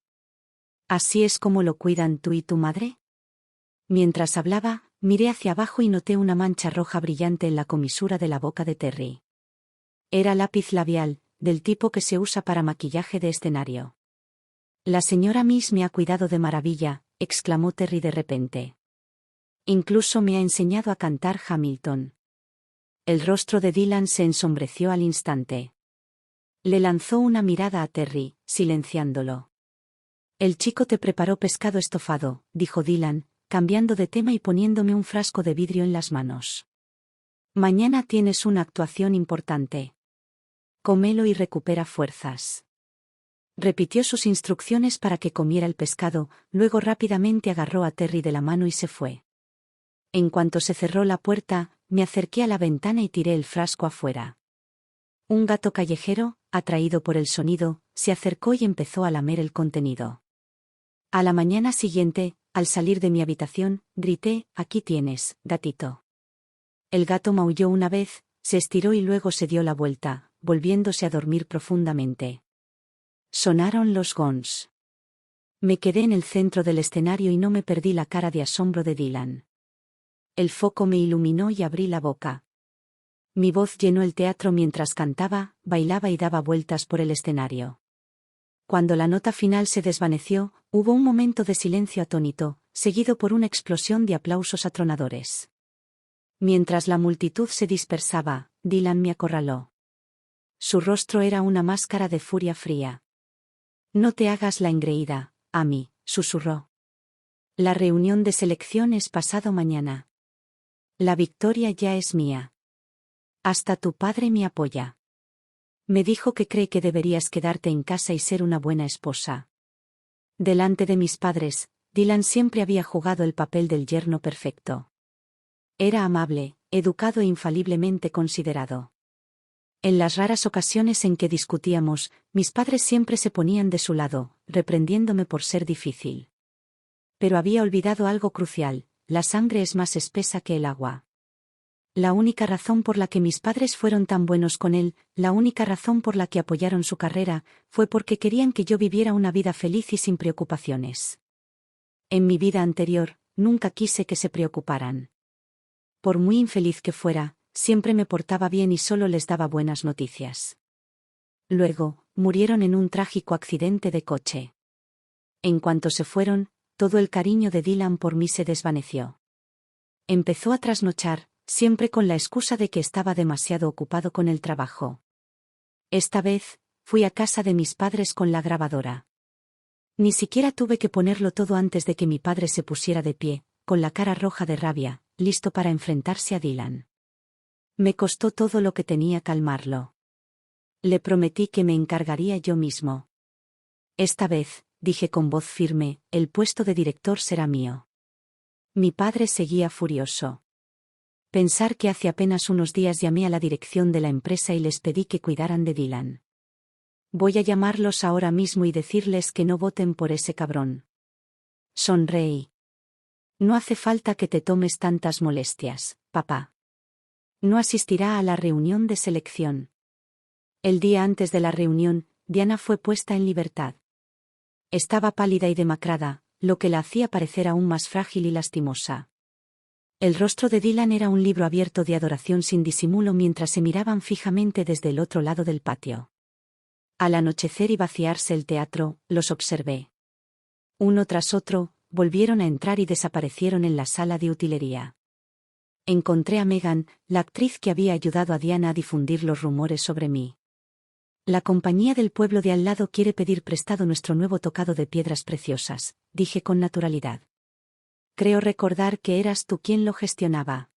¿Así es como lo cuidan tú y tu madre? Mientras hablaba, miré hacia abajo y noté una mancha roja brillante en la comisura de la boca de Terry. Era lápiz labial, del tipo que se usa para maquillaje de escenario. La señora Miss me ha cuidado de maravilla, exclamó Terry de repente. Incluso me ha enseñado a cantar Hamilton. El rostro de Dylan se ensombreció al instante. Le lanzó una mirada a Terry, silenciándolo. El chico te preparó pescado estofado, dijo Dylan, cambiando de tema y poniéndome un frasco de vidrio en las manos. Mañana tienes una actuación importante. Cómelo y recupera fuerzas. Repitió sus instrucciones para que comiera el pescado, luego rápidamente agarró a Terry de la mano y se fue. En cuanto se cerró la puerta, me acerqué a la ventana y tiré el frasco afuera. Un gato callejero, atraído por el sonido, se acercó y empezó a lamer el contenido. A la mañana siguiente, al salir de mi habitación, grité: «Aquí tienes, gatito». El gato maulló una vez, se estiró y luego se dio la vuelta, volviéndose a dormir profundamente. Sonaron los gongs. Me quedé en el centro del escenario y no me perdí la cara de asombro de Dylan. El foco me iluminó y abrí la boca. Mi voz llenó el teatro mientras cantaba, bailaba y daba vueltas por el escenario. Cuando la nota final se desvaneció, hubo un momento de silencio atónito, seguido por una explosión de aplausos atronadores. Mientras la multitud se dispersaba, Dylan me acorraló. Su rostro era una máscara de furia fría. «No te hagas la engreída, Amy», susurró. «La reunión de selección es pasado mañana. La victoria ya es mía. Hasta tu padre me apoya. Me dijo que cree que deberías quedarte en casa y ser una buena esposa». Delante de mis padres, Dylan siempre había jugado el papel del yerno perfecto. Era amable, educado e infaliblemente considerado. En las raras ocasiones en que discutíamos, mis padres siempre se ponían de su lado, reprendiéndome por ser difícil. Pero había olvidado algo crucial: la sangre es más espesa que el agua. La única razón por la que mis padres fueron tan buenos con él, la única razón por la que apoyaron su carrera, fue porque querían que yo viviera una vida feliz y sin preocupaciones. En mi vida anterior, nunca quise que se preocuparan. Por muy infeliz que fuera, siempre me portaba bien y solo les daba buenas noticias. Luego, murieron en un trágico accidente de coche. En cuanto se fueron, todo el cariño de Dylan por mí se desvaneció. Empezó a trasnochar, siempre con la excusa de que estaba demasiado ocupado con el trabajo. Esta vez, fui a casa de mis padres con la grabadora. Ni siquiera tuve que ponerlo todo antes de que mi padre se pusiera de pie, con la cara roja de rabia, listo para enfrentarse a Dylan. Me costó todo lo que tenía calmarlo. Le prometí que me encargaría yo mismo. «Esta vez», dije con voz firme, «el puesto de director será mío». Mi padre seguía furioso. Pensar que hace apenas unos días llamé a la dirección de la empresa y les pedí que cuidaran de Dylan. «Voy a llamarlos ahora mismo y decirles que no voten por ese cabrón». Sonreí. «No hace falta que te tomes tantas molestias, papá. No asistirá a la reunión de selección». El día antes de la reunión, Diana fue puesta en libertad. Estaba pálida y demacrada, lo que la hacía parecer aún más frágil y lastimosa. El rostro de Dylan era un libro abierto de adoración sin disimulo mientras se miraban fijamente desde el otro lado del patio. Al anochecer y vaciarse el teatro, los observé. Uno tras otro, volvieron a entrar y desaparecieron en la sala de utilería. Encontré a Megan, la actriz que había ayudado a Diana a difundir los rumores sobre mí. «La compañía del pueblo de al lado quiere pedir prestado nuestro nuevo tocado de piedras preciosas», dije con naturalidad. «Creo recordar que eras tú quien lo gestionaba».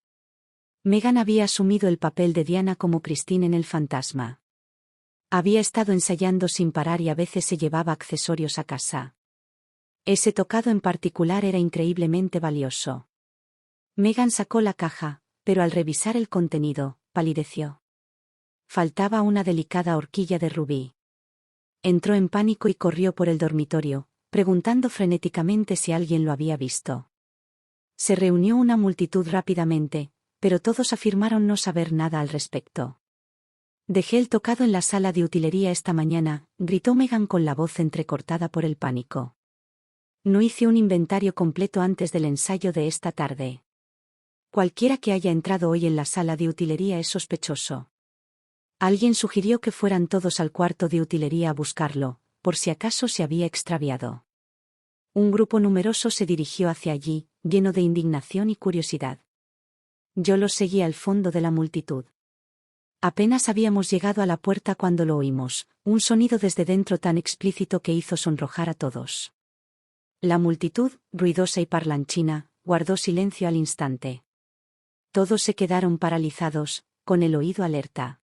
Megan había asumido el papel de Diana como Christine en El fantasma. Había estado ensayando sin parar y a veces se llevaba accesorios a casa. Ese tocado en particular era increíblemente valioso. Megan sacó la caja, pero al revisar el contenido, palideció. Faltaba una delicada horquilla de rubí. Entró en pánico y corrió por el dormitorio, preguntando frenéticamente si alguien lo había visto. Se reunió una multitud rápidamente, pero todos afirmaron no saber nada al respecto. «Dejé el tocado en la sala de utilería esta mañana», gritó Megan con la voz entrecortada por el pánico. «No hice un inventario completo antes del ensayo de esta tarde. Cualquiera que haya entrado hoy en la sala de utilería es sospechoso». Alguien sugirió que fueran todos al cuarto de utilería a buscarlo, por si acaso se había extraviado. Un grupo numeroso se dirigió hacia allí, lleno de indignación y curiosidad. Yo los seguí al fondo de la multitud. Apenas habíamos llegado a la puerta cuando lo oímos, un sonido desde dentro tan explícito que hizo sonrojar a todos. La multitud, ruidosa y parlanchina, guardó silencio al instante. Todos se quedaron paralizados, con el oído alerta.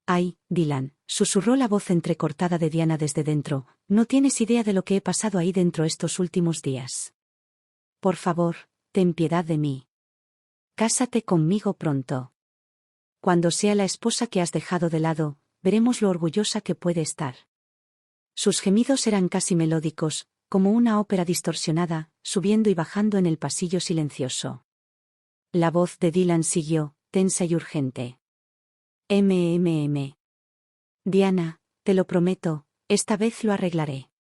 «Ay, Dylan», susurró la voz entrecortada de Diana desde dentro, «no tienes idea de lo que he pasado ahí dentro estos últimos días. Por favor, ten piedad de mí. Cásate conmigo pronto. Cuando sea la esposa que has dejado de lado, veremos lo orgullosa que puede estar». Sus gemidos eran casi melódicos, como una ópera distorsionada, subiendo y bajando en el pasillo silencioso. La voz de Dylan siguió, tensa y urgente. Diana, te lo prometo, esta vez lo arreglaré.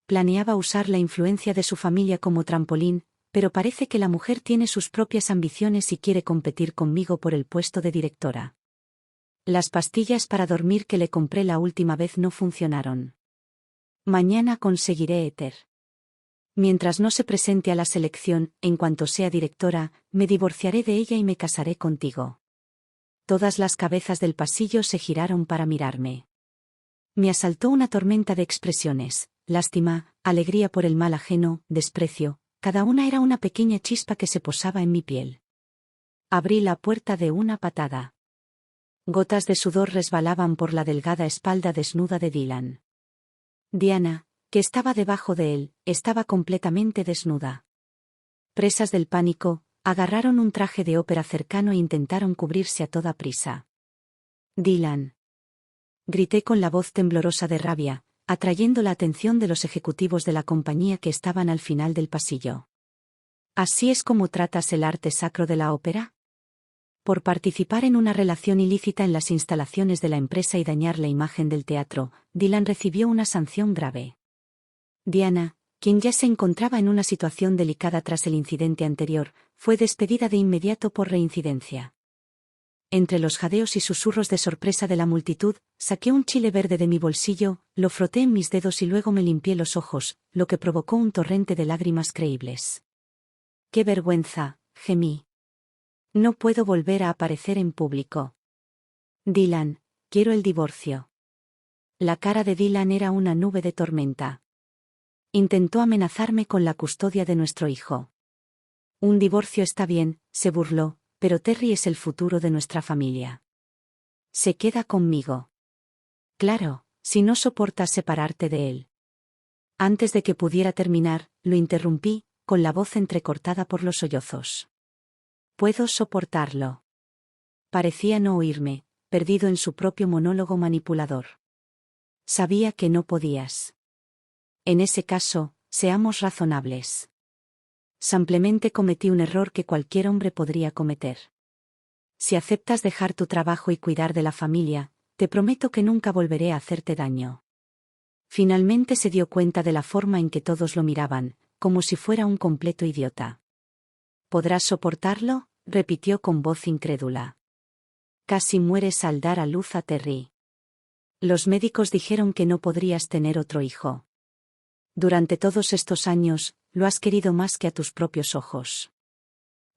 Planeaba usar la influencia de su familia como trampolín, pero parece que la mujer tiene sus propias ambiciones y quiere competir conmigo por el puesto de directora. Las pastillas para dormir que le compré la última vez no funcionaron. Mañana conseguiré éter. Mientras no se presente a la selección, en cuanto sea directora, me divorciaré de ella y me casaré contigo. Todas las cabezas del pasillo se giraron para mirarme. Me asaltó una tormenta de expresiones, lástima, alegría por el mal ajeno, desprecio, cada una era una pequeña chispa que se posaba en mi piel. Abrí la puerta de una patada. Gotas de sudor resbalaban por la delgada espalda desnuda de Dylan. Diana, que estaba debajo de él, estaba completamente desnuda. Presas del pánico, agarraron un traje de ópera cercano e intentaron cubrirse a toda prisa. «Dylan», grité con la voz temblorosa de rabia, atrayendo la atención de los ejecutivos de la compañía que estaban al final del pasillo. «¿Así es como tratas el arte sacro de la ópera?» Por participar en una relación ilícita en las instalaciones de la empresa y dañar la imagen del teatro, Dylan recibió una sanción grave. Diana, quien ya se encontraba en una situación delicada tras el incidente anterior, fue despedida de inmediato por reincidencia. Entre los jadeos y susurros de sorpresa de la multitud, saqué un chile verde de mi bolsillo, lo froté en mis dedos y luego me limpié los ojos, lo que provocó un torrente de lágrimas creíbles. «¡Qué vergüenza!», gemí. «No puedo volver a aparecer en público. Dylan, quiero el divorcio». La cara de Dylan era una nube de tormenta. Intentó amenazarme con la custodia de nuestro hijo. «Un divorcio está bien», se burló, «pero Terry es el futuro de nuestra familia. Se queda conmigo». «Claro, si no soportas separarte de él». Antes de que pudiera terminar, lo interrumpí, con la voz entrecortada por los sollozos. «Puedo soportarlo». Parecía no oírme, perdido en su propio monólogo manipulador. «Sabía que no podías. En ese caso, seamos razonables. Simplemente cometí un error que cualquier hombre podría cometer. Si aceptas dejar tu trabajo y cuidar de la familia, te prometo que nunca volveré a hacerte daño». Finalmente se dio cuenta de la forma en que todos lo miraban, como si fuera un completo idiota. «¿Podrás soportarlo?», repitió con voz incrédula. «Casi mueres al dar a luz a Terry. Los médicos dijeron que no podrías tener otro hijo. Durante todos estos años, lo has querido más que a tus propios ojos.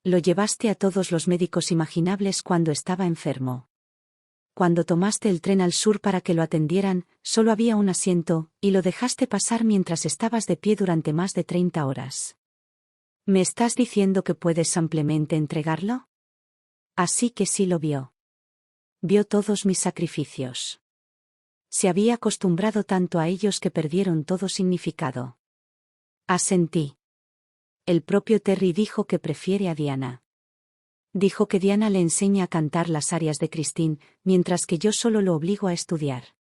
Lo llevaste a todos los médicos imaginables cuando estaba enfermo. Cuando tomaste el tren al sur para que lo atendieran, solo había un asiento, y lo dejaste pasar mientras estabas de pie durante más de 30 horas. ¿Me estás diciendo que puedes simplemente entregarlo?». Así que sí lo vio. Vio todos mis sacrificios. Se había acostumbrado tanto a ellos que perdieron todo significado. Asentí. El propio Terry dijo que prefiere a Diana. Dijo que Diana le enseña a cantar las arias de Christine, mientras que yo solo lo obligo a estudiar.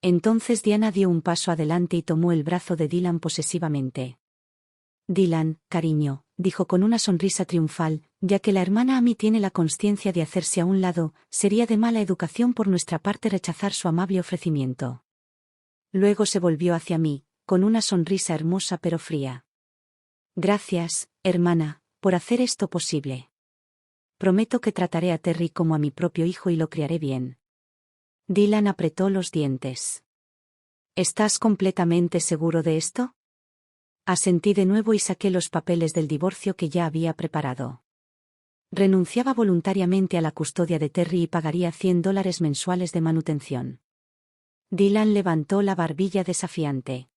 Entonces Diana dio un paso adelante y tomó el brazo de Dylan posesivamente. «Dylan, cariño», dijo con una sonrisa triunfal, «ya que la hermana Amy tiene la consciencia de hacerse a un lado, sería de mala educación por nuestra parte rechazar su amable ofrecimiento». Luego se volvió hacia mí, con una sonrisa hermosa pero fría. «Gracias, hermana, por hacer esto posible. Prometo que trataré a Terry como a mi propio hijo y lo criaré bien». Dylan apretó los dientes. «¿Estás completamente seguro de esto?». Asentí de nuevo y saqué los papeles del divorcio que ya había preparado. Renunciaba voluntariamente a la custodia de Terry y pagaría $100 mensuales de manutención. Dylan levantó la barbilla desafiante.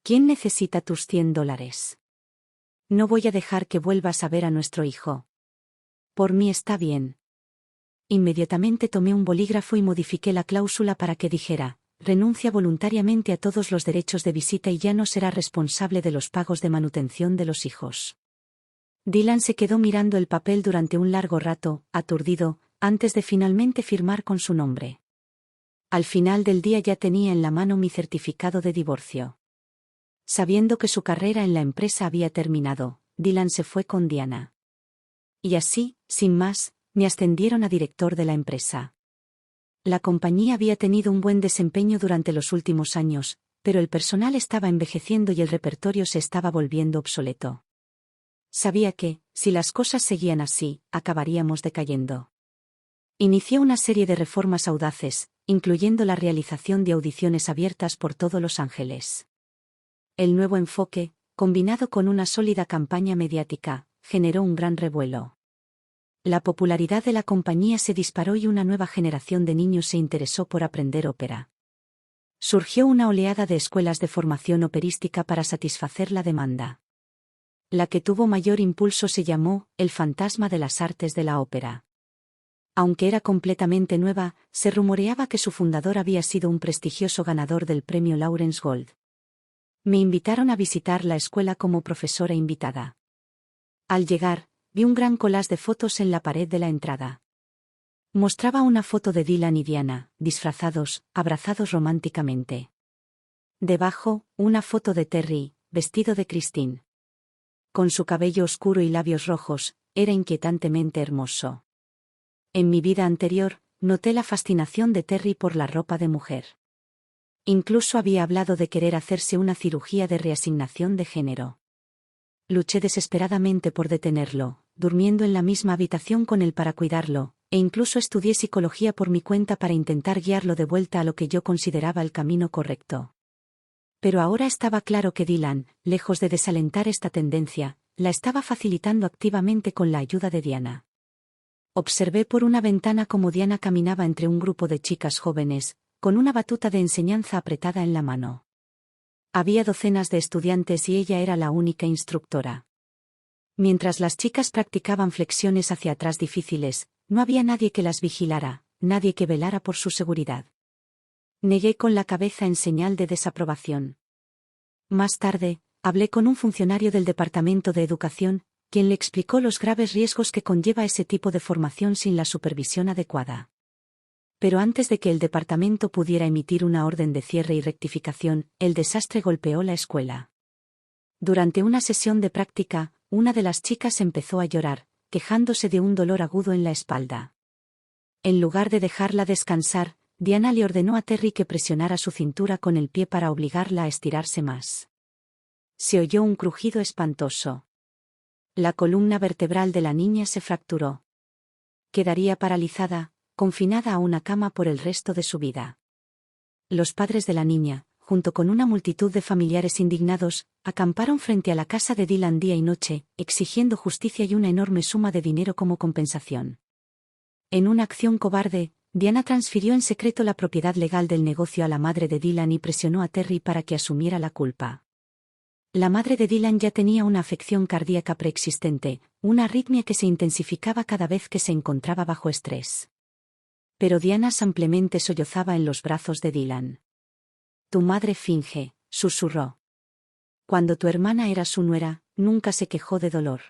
«¿Quién necesita tus $100? No voy a dejar que vuelvas a ver a nuestro hijo». Por mí está bien. Inmediatamente tomé un bolígrafo y modifiqué la cláusula para que dijera: renuncia voluntariamente a todos los derechos de visita y ya no será responsable de los pagos de manutención de los hijos. Dylan se quedó mirando el papel durante un largo rato, aturdido, antes de finalmente firmar con su nombre. Al final del día ya tenía en la mano mi certificado de divorcio. Sabiendo que su carrera en la empresa había terminado, Dylan se fue con Diana. Y así, sin más, me ascendieron a director de la empresa. La compañía había tenido un buen desempeño durante los últimos años, pero el personal estaba envejeciendo y el repertorio se estaba volviendo obsoleto. Sabía que, si las cosas seguían así, acabaríamos decayendo. Inició una serie de reformas audaces, incluyendo la realización de audiciones abiertas por todo Los Ángeles. El nuevo enfoque, combinado con una sólida campaña mediática, generó un gran revuelo. La popularidad de la compañía se disparó y una nueva generación de niños se interesó por aprender ópera. Surgió una oleada de escuelas de formación operística para satisfacer la demanda. La que tuvo mayor impulso se llamó El Fantasma de las Artes de la Ópera. Aunque era completamente nueva, se rumoreaba que su fundador había sido un prestigioso ganador del premio Lawrence Gold. Me invitaron a visitar la escuela como profesora invitada. Al llegar, vi un gran collage de fotos en la pared de la entrada. Mostraba una foto de Dylan y Diana, disfrazados, abrazados románticamente. Debajo, una foto de Terry, vestido de Christine. Con su cabello oscuro y labios rojos, era inquietantemente hermoso. En mi vida anterior, noté la fascinación de Terry por la ropa de mujer. Incluso había hablado de querer hacerse una cirugía de reasignación de género. Luché desesperadamente por detenerlo, durmiendo en la misma habitación con él para cuidarlo, e incluso estudié psicología por mi cuenta para intentar guiarlo de vuelta a lo que yo consideraba el camino correcto. Pero ahora estaba claro que Dylan, lejos de desalentar esta tendencia, la estaba facilitando activamente con la ayuda de Diana. Observé por una ventana cómo Diana caminaba entre un grupo de chicas jóvenes, con una batuta de enseñanza apretada en la mano. Había docenas de estudiantes y ella era la única instructora. Mientras las chicas practicaban flexiones hacia atrás difíciles, no había nadie que las vigilara, nadie que velara por su seguridad. Negué con la cabeza en señal de desaprobación. Más tarde, hablé con un funcionario del Departamento de Educación, quien le explicó los graves riesgos que conlleva ese tipo de formación sin la supervisión adecuada. Pero antes de que el departamento pudiera emitir una orden de cierre y rectificación, el desastre golpeó la escuela. Durante una sesión de práctica, una de las chicas empezó a llorar, quejándose de un dolor agudo en la espalda. En lugar de dejarla descansar, Diana le ordenó a Terry que presionara su cintura con el pie para obligarla a estirarse más. Se oyó un crujido espantoso. La columna vertebral de la niña se fracturó. Quedaría paralizada, confinada a una cama por el resto de su vida. Los padres de la niña, junto con una multitud de familiares indignados, acamparon frente a la casa de Dylan día y noche, exigiendo justicia y una enorme suma de dinero como compensación. En una acción cobarde, Diana transfirió en secreto la propiedad legal del negocio a la madre de Dylan y presionó a Terry para que asumiera la culpa. La madre de Dylan ya tenía una afección cardíaca preexistente, una arritmia que se intensificaba cada vez que se encontraba bajo estrés. Pero Diana simplemente sollozaba en los brazos de Dylan. «Tu madre finge», susurró. «Cuando tu hermana era su nuera, nunca se quejó de dolor.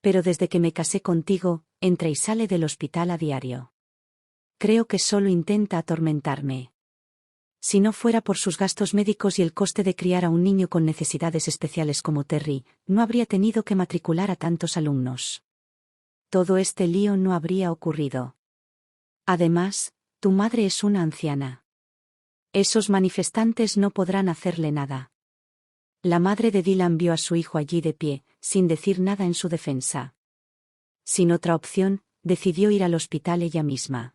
Pero desde que me casé contigo, entra y sale del hospital a diario. Creo que solo intenta atormentarme. Si no fuera por sus gastos médicos y el coste de criar a un niño con necesidades especiales como Terry, no habría tenido que matricular a tantos alumnos. Todo este lío no habría ocurrido. Además, tu madre es una anciana. Esos manifestantes no podrán hacerle nada». La madre de Dylan vio a su hijo allí de pie, sin decir nada en su defensa. Sin otra opción, decidió ir al hospital ella misma.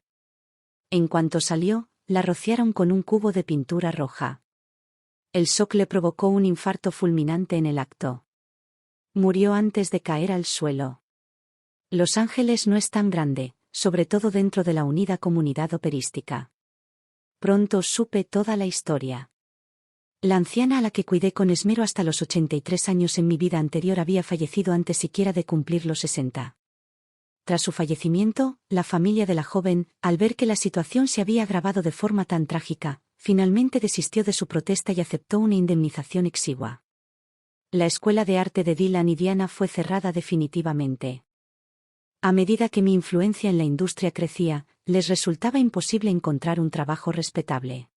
En cuanto salió, la rociaron con un cubo de pintura roja. El shock le provocó un infarto fulminante en el acto. Murió antes de caer al suelo. Los Ángeles no es tan grande, sobre todo dentro de la unida comunidad operística. Pronto supe toda la historia. La anciana a la que cuidé con esmero hasta los 83 años en mi vida anterior había fallecido antes siquiera de cumplir los 60. Tras su fallecimiento, la familia de la joven, al ver que la situación se había agravado de forma tan trágica, finalmente desistió de su protesta y aceptó una indemnización exigua. La escuela de arte de Dylan y Diana fue cerrada definitivamente. A medida que mi influencia en la industria crecía, les resultaba imposible encontrar un trabajo respetable.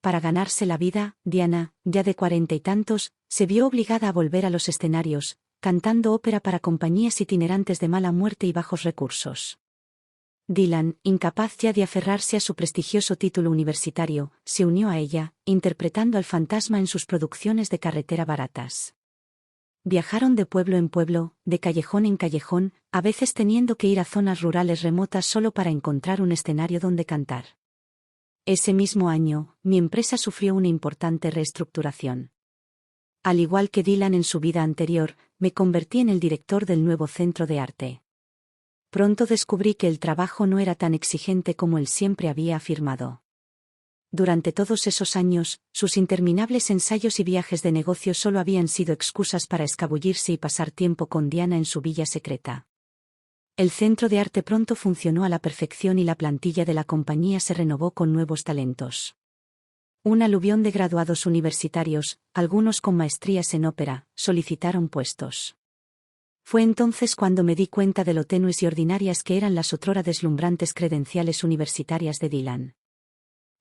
Para ganarse la vida, Diana, ya de 40 y tantos, se vio obligada a volver a los escenarios, cantando ópera para compañías itinerantes de mala muerte y bajos recursos. Dylan, incapaz ya de aferrarse a su prestigioso título universitario, se unió a ella, interpretando al fantasma en sus producciones de carretera baratas. Viajaron de pueblo en pueblo, de callejón en callejón, a veces teniendo que ir a zonas rurales remotas solo para encontrar un escenario donde cantar. Ese mismo año, mi empresa sufrió una importante reestructuración. Al igual que Dylan en su vida anterior, me convertí en el director del nuevo centro de arte. Pronto descubrí que el trabajo no era tan exigente como él siempre había afirmado. Durante todos esos años, sus interminables ensayos y viajes de negocio solo habían sido excusas para escabullirse y pasar tiempo con Diana en su villa secreta. El centro de arte pronto funcionó a la perfección y la plantilla de la compañía se renovó con nuevos talentos. Un aluvión de graduados universitarios, algunos con maestrías en ópera, solicitaron puestos. Fue entonces cuando me di cuenta de lo tenues y ordinarias que eran las otrora deslumbrantes credenciales universitarias de Dylan.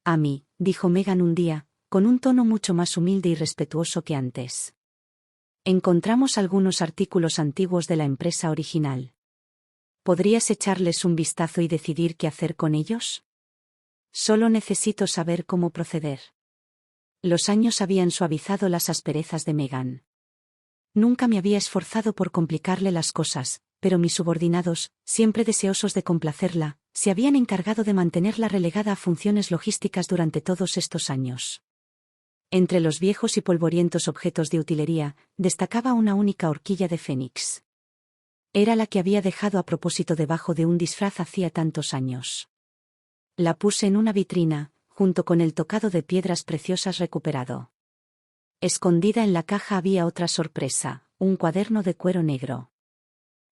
Amy, dijo Megan un día, con un tono mucho más humilde y respetuoso que antes. Encontramos algunos artículos antiguos de la empresa original. ¿Podrías echarles un vistazo y decidir qué hacer con ellos? Solo necesito saber cómo proceder. Los años habían suavizado las asperezas de Megan. Nunca me había esforzado por complicarle las cosas, pero mis subordinados, siempre deseosos de complacerla, se habían encargado de mantenerla relegada a funciones logísticas durante todos estos años. Entre los viejos y polvorientos objetos de utilería, destacaba una única horquilla de fénix. Era la que había dejado a propósito debajo de un disfraz hacía tantos años. La puse en una vitrina, junto con el tocado de piedras preciosas recuperado. Escondida en la caja había otra sorpresa, un cuaderno de cuero negro.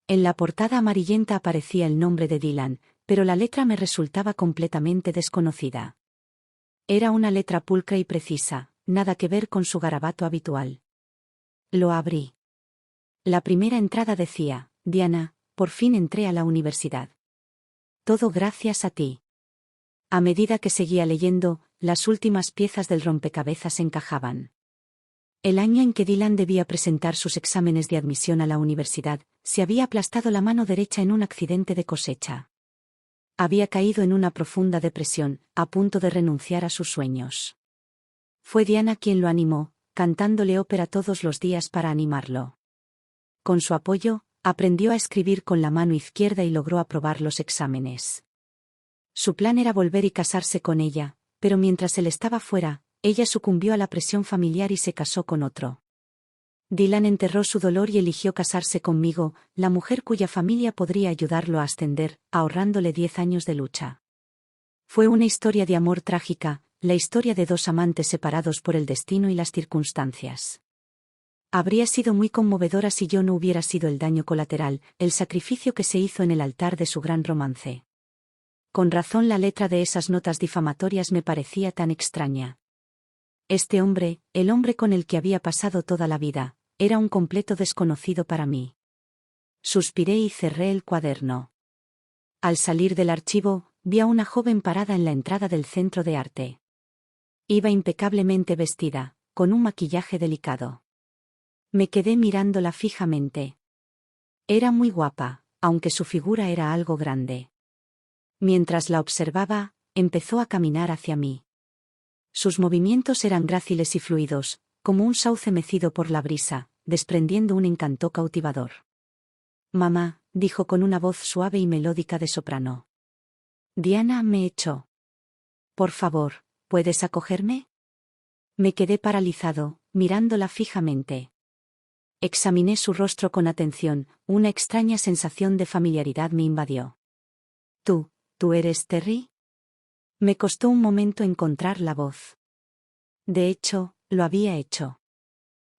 En la portada amarillenta aparecía el nombre de Dylan, pero la letra me resultaba completamente desconocida. Era una letra pulcra y precisa, nada que ver con su garabato habitual. Lo abrí. La primera entrada decía: Diana, por fin entré a la universidad. Todo gracias a ti. A medida que seguía leyendo, las últimas piezas del rompecabezas encajaban. El año en que Dylan debía presentar sus exámenes de admisión a la universidad, se había aplastado la mano derecha en un accidente de cosecha. Había caído en una profunda depresión, a punto de renunciar a sus sueños. Fue Diana quien lo animó, cantándole ópera todos los días para animarlo. Con su apoyo, aprendió a escribir con la mano izquierda y logró aprobar los exámenes. Su plan era volver y casarse con ella, pero mientras él estaba fuera, ella sucumbió a la presión familiar y se casó con otro. Dylan enterró su dolor y eligió casarse conmigo, la mujer cuya familia podría ayudarlo a ascender, ahorrándole 10 años de lucha. Fue una historia de amor trágica, la historia de dos amantes separados por el destino y las circunstancias. Habría sido muy conmovedora si yo no hubiera sido el daño colateral, el sacrificio que se hizo en el altar de su gran romance. Con razón la letra de esas notas difamatorias me parecía tan extraña. Este hombre, el hombre con el que había pasado toda la vida, era un completo desconocido para mí. Suspiré y cerré el cuaderno. Al salir del archivo, vi a una joven parada en la entrada del centro de arte. Iba impecablemente vestida, con un maquillaje delicado. Me quedé mirándola fijamente. Era muy guapa, aunque su figura era algo grande. Mientras la observaba, empezó a caminar hacia mí. Sus movimientos eran gráciles y fluidos, como un sauce mecido por la brisa, desprendiendo un encanto cautivador. Mamá, dijo con una voz suave y melódica de soprano. Diana me echó. Por favor, ¿puedes acogerme? Me quedé paralizado, mirándola fijamente. Examiné su rostro con atención, una extraña sensación de familiaridad me invadió. ¿Tú eres Terry? Me costó un momento encontrar la voz. De hecho, lo había hecho.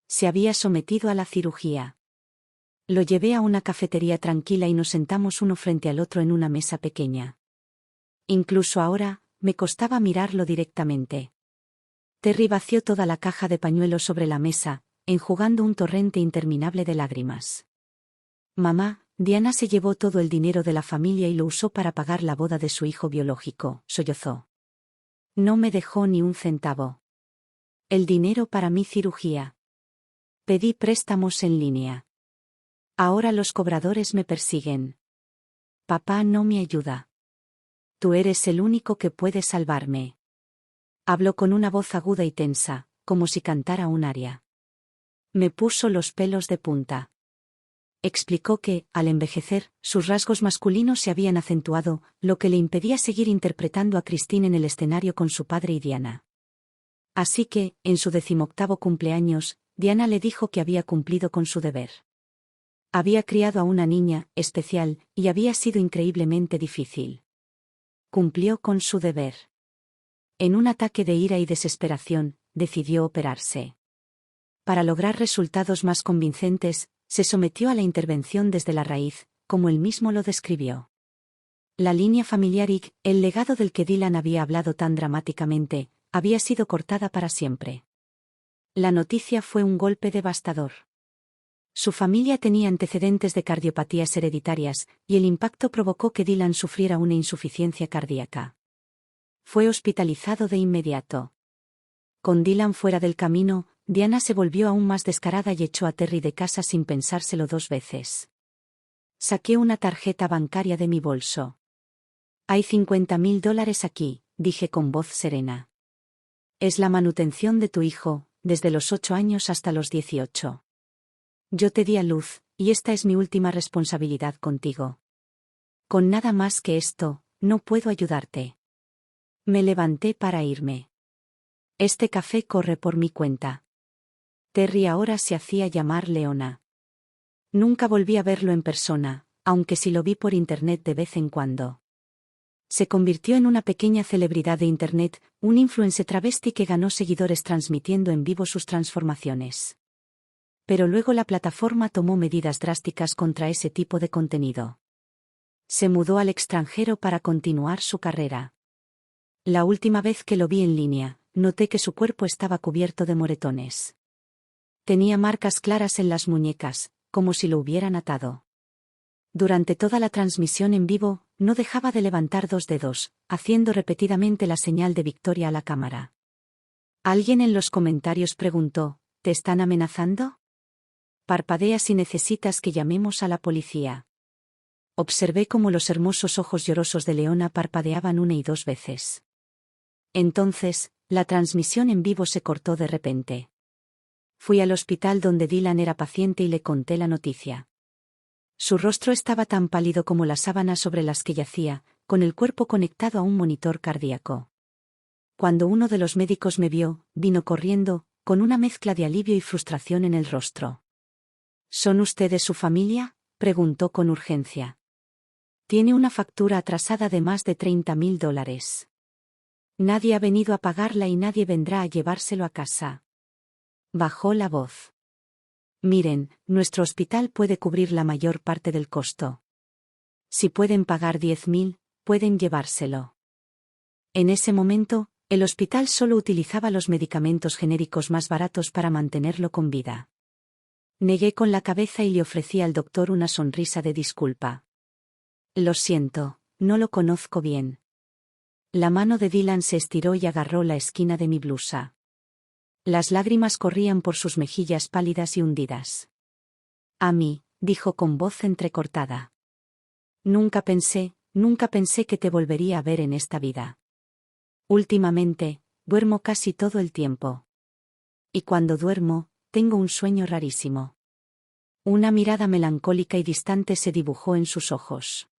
Se había sometido a la cirugía. Lo llevé a una cafetería tranquila y nos sentamos uno frente al otro en una mesa pequeña. Incluso ahora, me costaba mirarlo directamente. Terry vació toda la caja de pañuelos sobre la mesa, enjugando un torrente interminable de lágrimas. Mamá, Diana se llevó todo el dinero de la familia y lo usó para pagar la boda de su hijo biológico, sollozó. No me dejó ni un centavo. El dinero para mi cirugía. Pedí préstamos en línea. Ahora los cobradores me persiguen. Papá no me ayuda. Tú eres el único que puede salvarme. Habló con una voz aguda y tensa, como si cantara un aria. Me puso los pelos de punta. Explicó que, al envejecer, sus rasgos masculinos se habían acentuado, lo que le impedía seguir interpretando a Christine en el escenario con su padre y Diana. Así que, en su 18º cumpleaños, Diana le dijo que había cumplido con su deber. Había criado a una niña, especial, y había sido increíblemente difícil. Cumplió con su deber. En un ataque de ira y desesperación, decidió operarse. Para lograr resultados más convincentes, se sometió a la intervención desde la raíz, como él mismo lo describió. La línea familiar y el legado del que Dylan había hablado tan dramáticamente, había sido cortada para siempre. La noticia fue un golpe devastador. Su familia tenía antecedentes de cardiopatías hereditarias, y el impacto provocó que Dylan sufriera una insuficiencia cardíaca. Fue hospitalizado de inmediato. Con Dylan fuera del camino, Diana se volvió aún más descarada y echó a Terry de casa sin pensárselo 2 veces. Saqué una tarjeta bancaria de mi bolso. Hay $50.000 aquí, dije con voz serena. Es la manutención de tu hijo, desde los 8 años hasta los 18. Yo te di a luz, y esta es mi última responsabilidad contigo. Con nada más que esto, no puedo ayudarte. Me levanté para irme. Este café corre por mi cuenta. Terry ahora se hacía llamar Leona. Nunca volví a verlo en persona, aunque sí lo vi por internet de vez en cuando. Se convirtió en una pequeña celebridad de internet, un influencer travesti que ganó seguidores transmitiendo en vivo sus transformaciones. Pero luego la plataforma tomó medidas drásticas contra ese tipo de contenido. Se mudó al extranjero para continuar su carrera. La última vez que lo vi en línea, noté que su cuerpo estaba cubierto de moretones. Tenía marcas claras en las muñecas, como si lo hubieran atado. Durante toda la transmisión en vivo, no dejaba de levantar 2 dedos, haciendo repetidamente la señal de victoria a la cámara. Alguien en los comentarios preguntó, ¿te están amenazando? Parpadea si necesitas que llamemos a la policía. Observé cómo los hermosos ojos llorosos de Leona parpadeaban 1 y 2 veces. Entonces, la transmisión en vivo se cortó de repente. Fui al hospital donde Dylan era paciente y le conté la noticia. Su rostro estaba tan pálido como las sábanas sobre las que yacía, con el cuerpo conectado a un monitor cardíaco. Cuando uno de los médicos me vio, vino corriendo, con una mezcla de alivio y frustración en el rostro. ¿Son ustedes su familia?, preguntó con urgencia. Tiene una factura atrasada de más de $30.000. Nadie ha venido a pagarla y nadie vendrá a llevárselo a casa. Bajó la voz. Miren, nuestro hospital puede cubrir la mayor parte del costo. Si pueden pagar 10.000, pueden llevárselo. En ese momento, el hospital solo utilizaba los medicamentos genéricos más baratos para mantenerlo con vida. Negué con la cabeza y le ofrecí al doctor una sonrisa de disculpa. Lo siento, no lo conozco bien. La mano de Dylan se estiró y agarró la esquina de mi blusa. Las lágrimas corrían por sus mejillas pálidas y hundidas. A mí, dijo con voz entrecortada. Nunca pensé que te volvería a ver en esta vida. Últimamente, duermo casi todo el tiempo. Y cuando duermo, tengo un sueño rarísimo. Una mirada melancólica y distante se dibujó en sus ojos.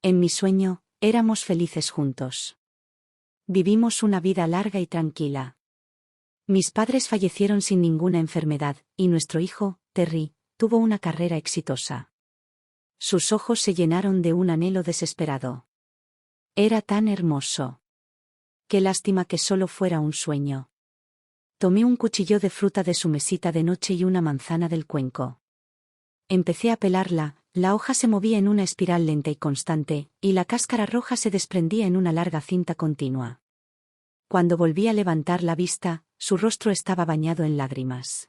En mi sueño, éramos felices juntos. Vivimos una vida larga y tranquila. Mis padres fallecieron sin ninguna enfermedad, y nuestro hijo, Terry, tuvo una carrera exitosa. Sus ojos se llenaron de un anhelo desesperado. Era tan hermoso. Qué lástima que solo fuera un sueño. Tomé un cuchillo de fruta de su mesita de noche y una manzana del cuenco. Empecé a pelarla, la hoja se movía en una espiral lenta y constante, y la cáscara roja se desprendía en una larga cinta continua. Cuando volví a levantar la vista, su rostro estaba bañado en lágrimas.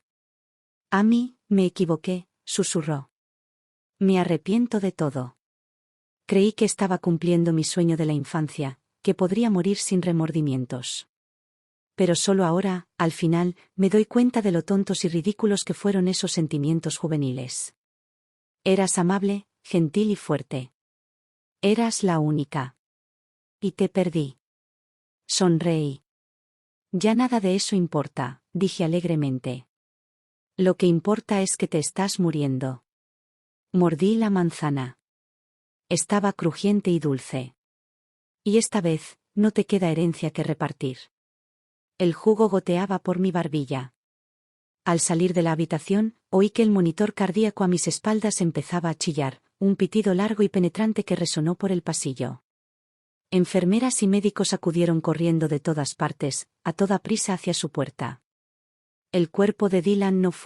Amy, me equivoqué, susurró. Me arrepiento de todo. Creí que estaba cumpliendo mi sueño de la infancia, que podría morir sin remordimientos. Pero solo ahora, al final, me doy cuenta de lo tontos y ridículos que fueron esos sentimientos juveniles. Eras amable, gentil y fuerte. Eras la única. Y te perdí. Sonreí. Ya nada de eso importa, dije alegremente. Lo que importa es que te estás muriendo. Mordí la manzana. Estaba crujiente y dulce. Y esta vez, no te queda herencia que repartir. El jugo goteaba por mi barbilla. Al salir de la habitación, oí que el monitor cardíaco a mis espaldas empezaba a chillar, un pitido largo y penetrante que resonó por el pasillo. Enfermeras y médicos acudieron corriendo de todas partes, a toda prisa hacia su puerta. El cuerpo de Dylan no fue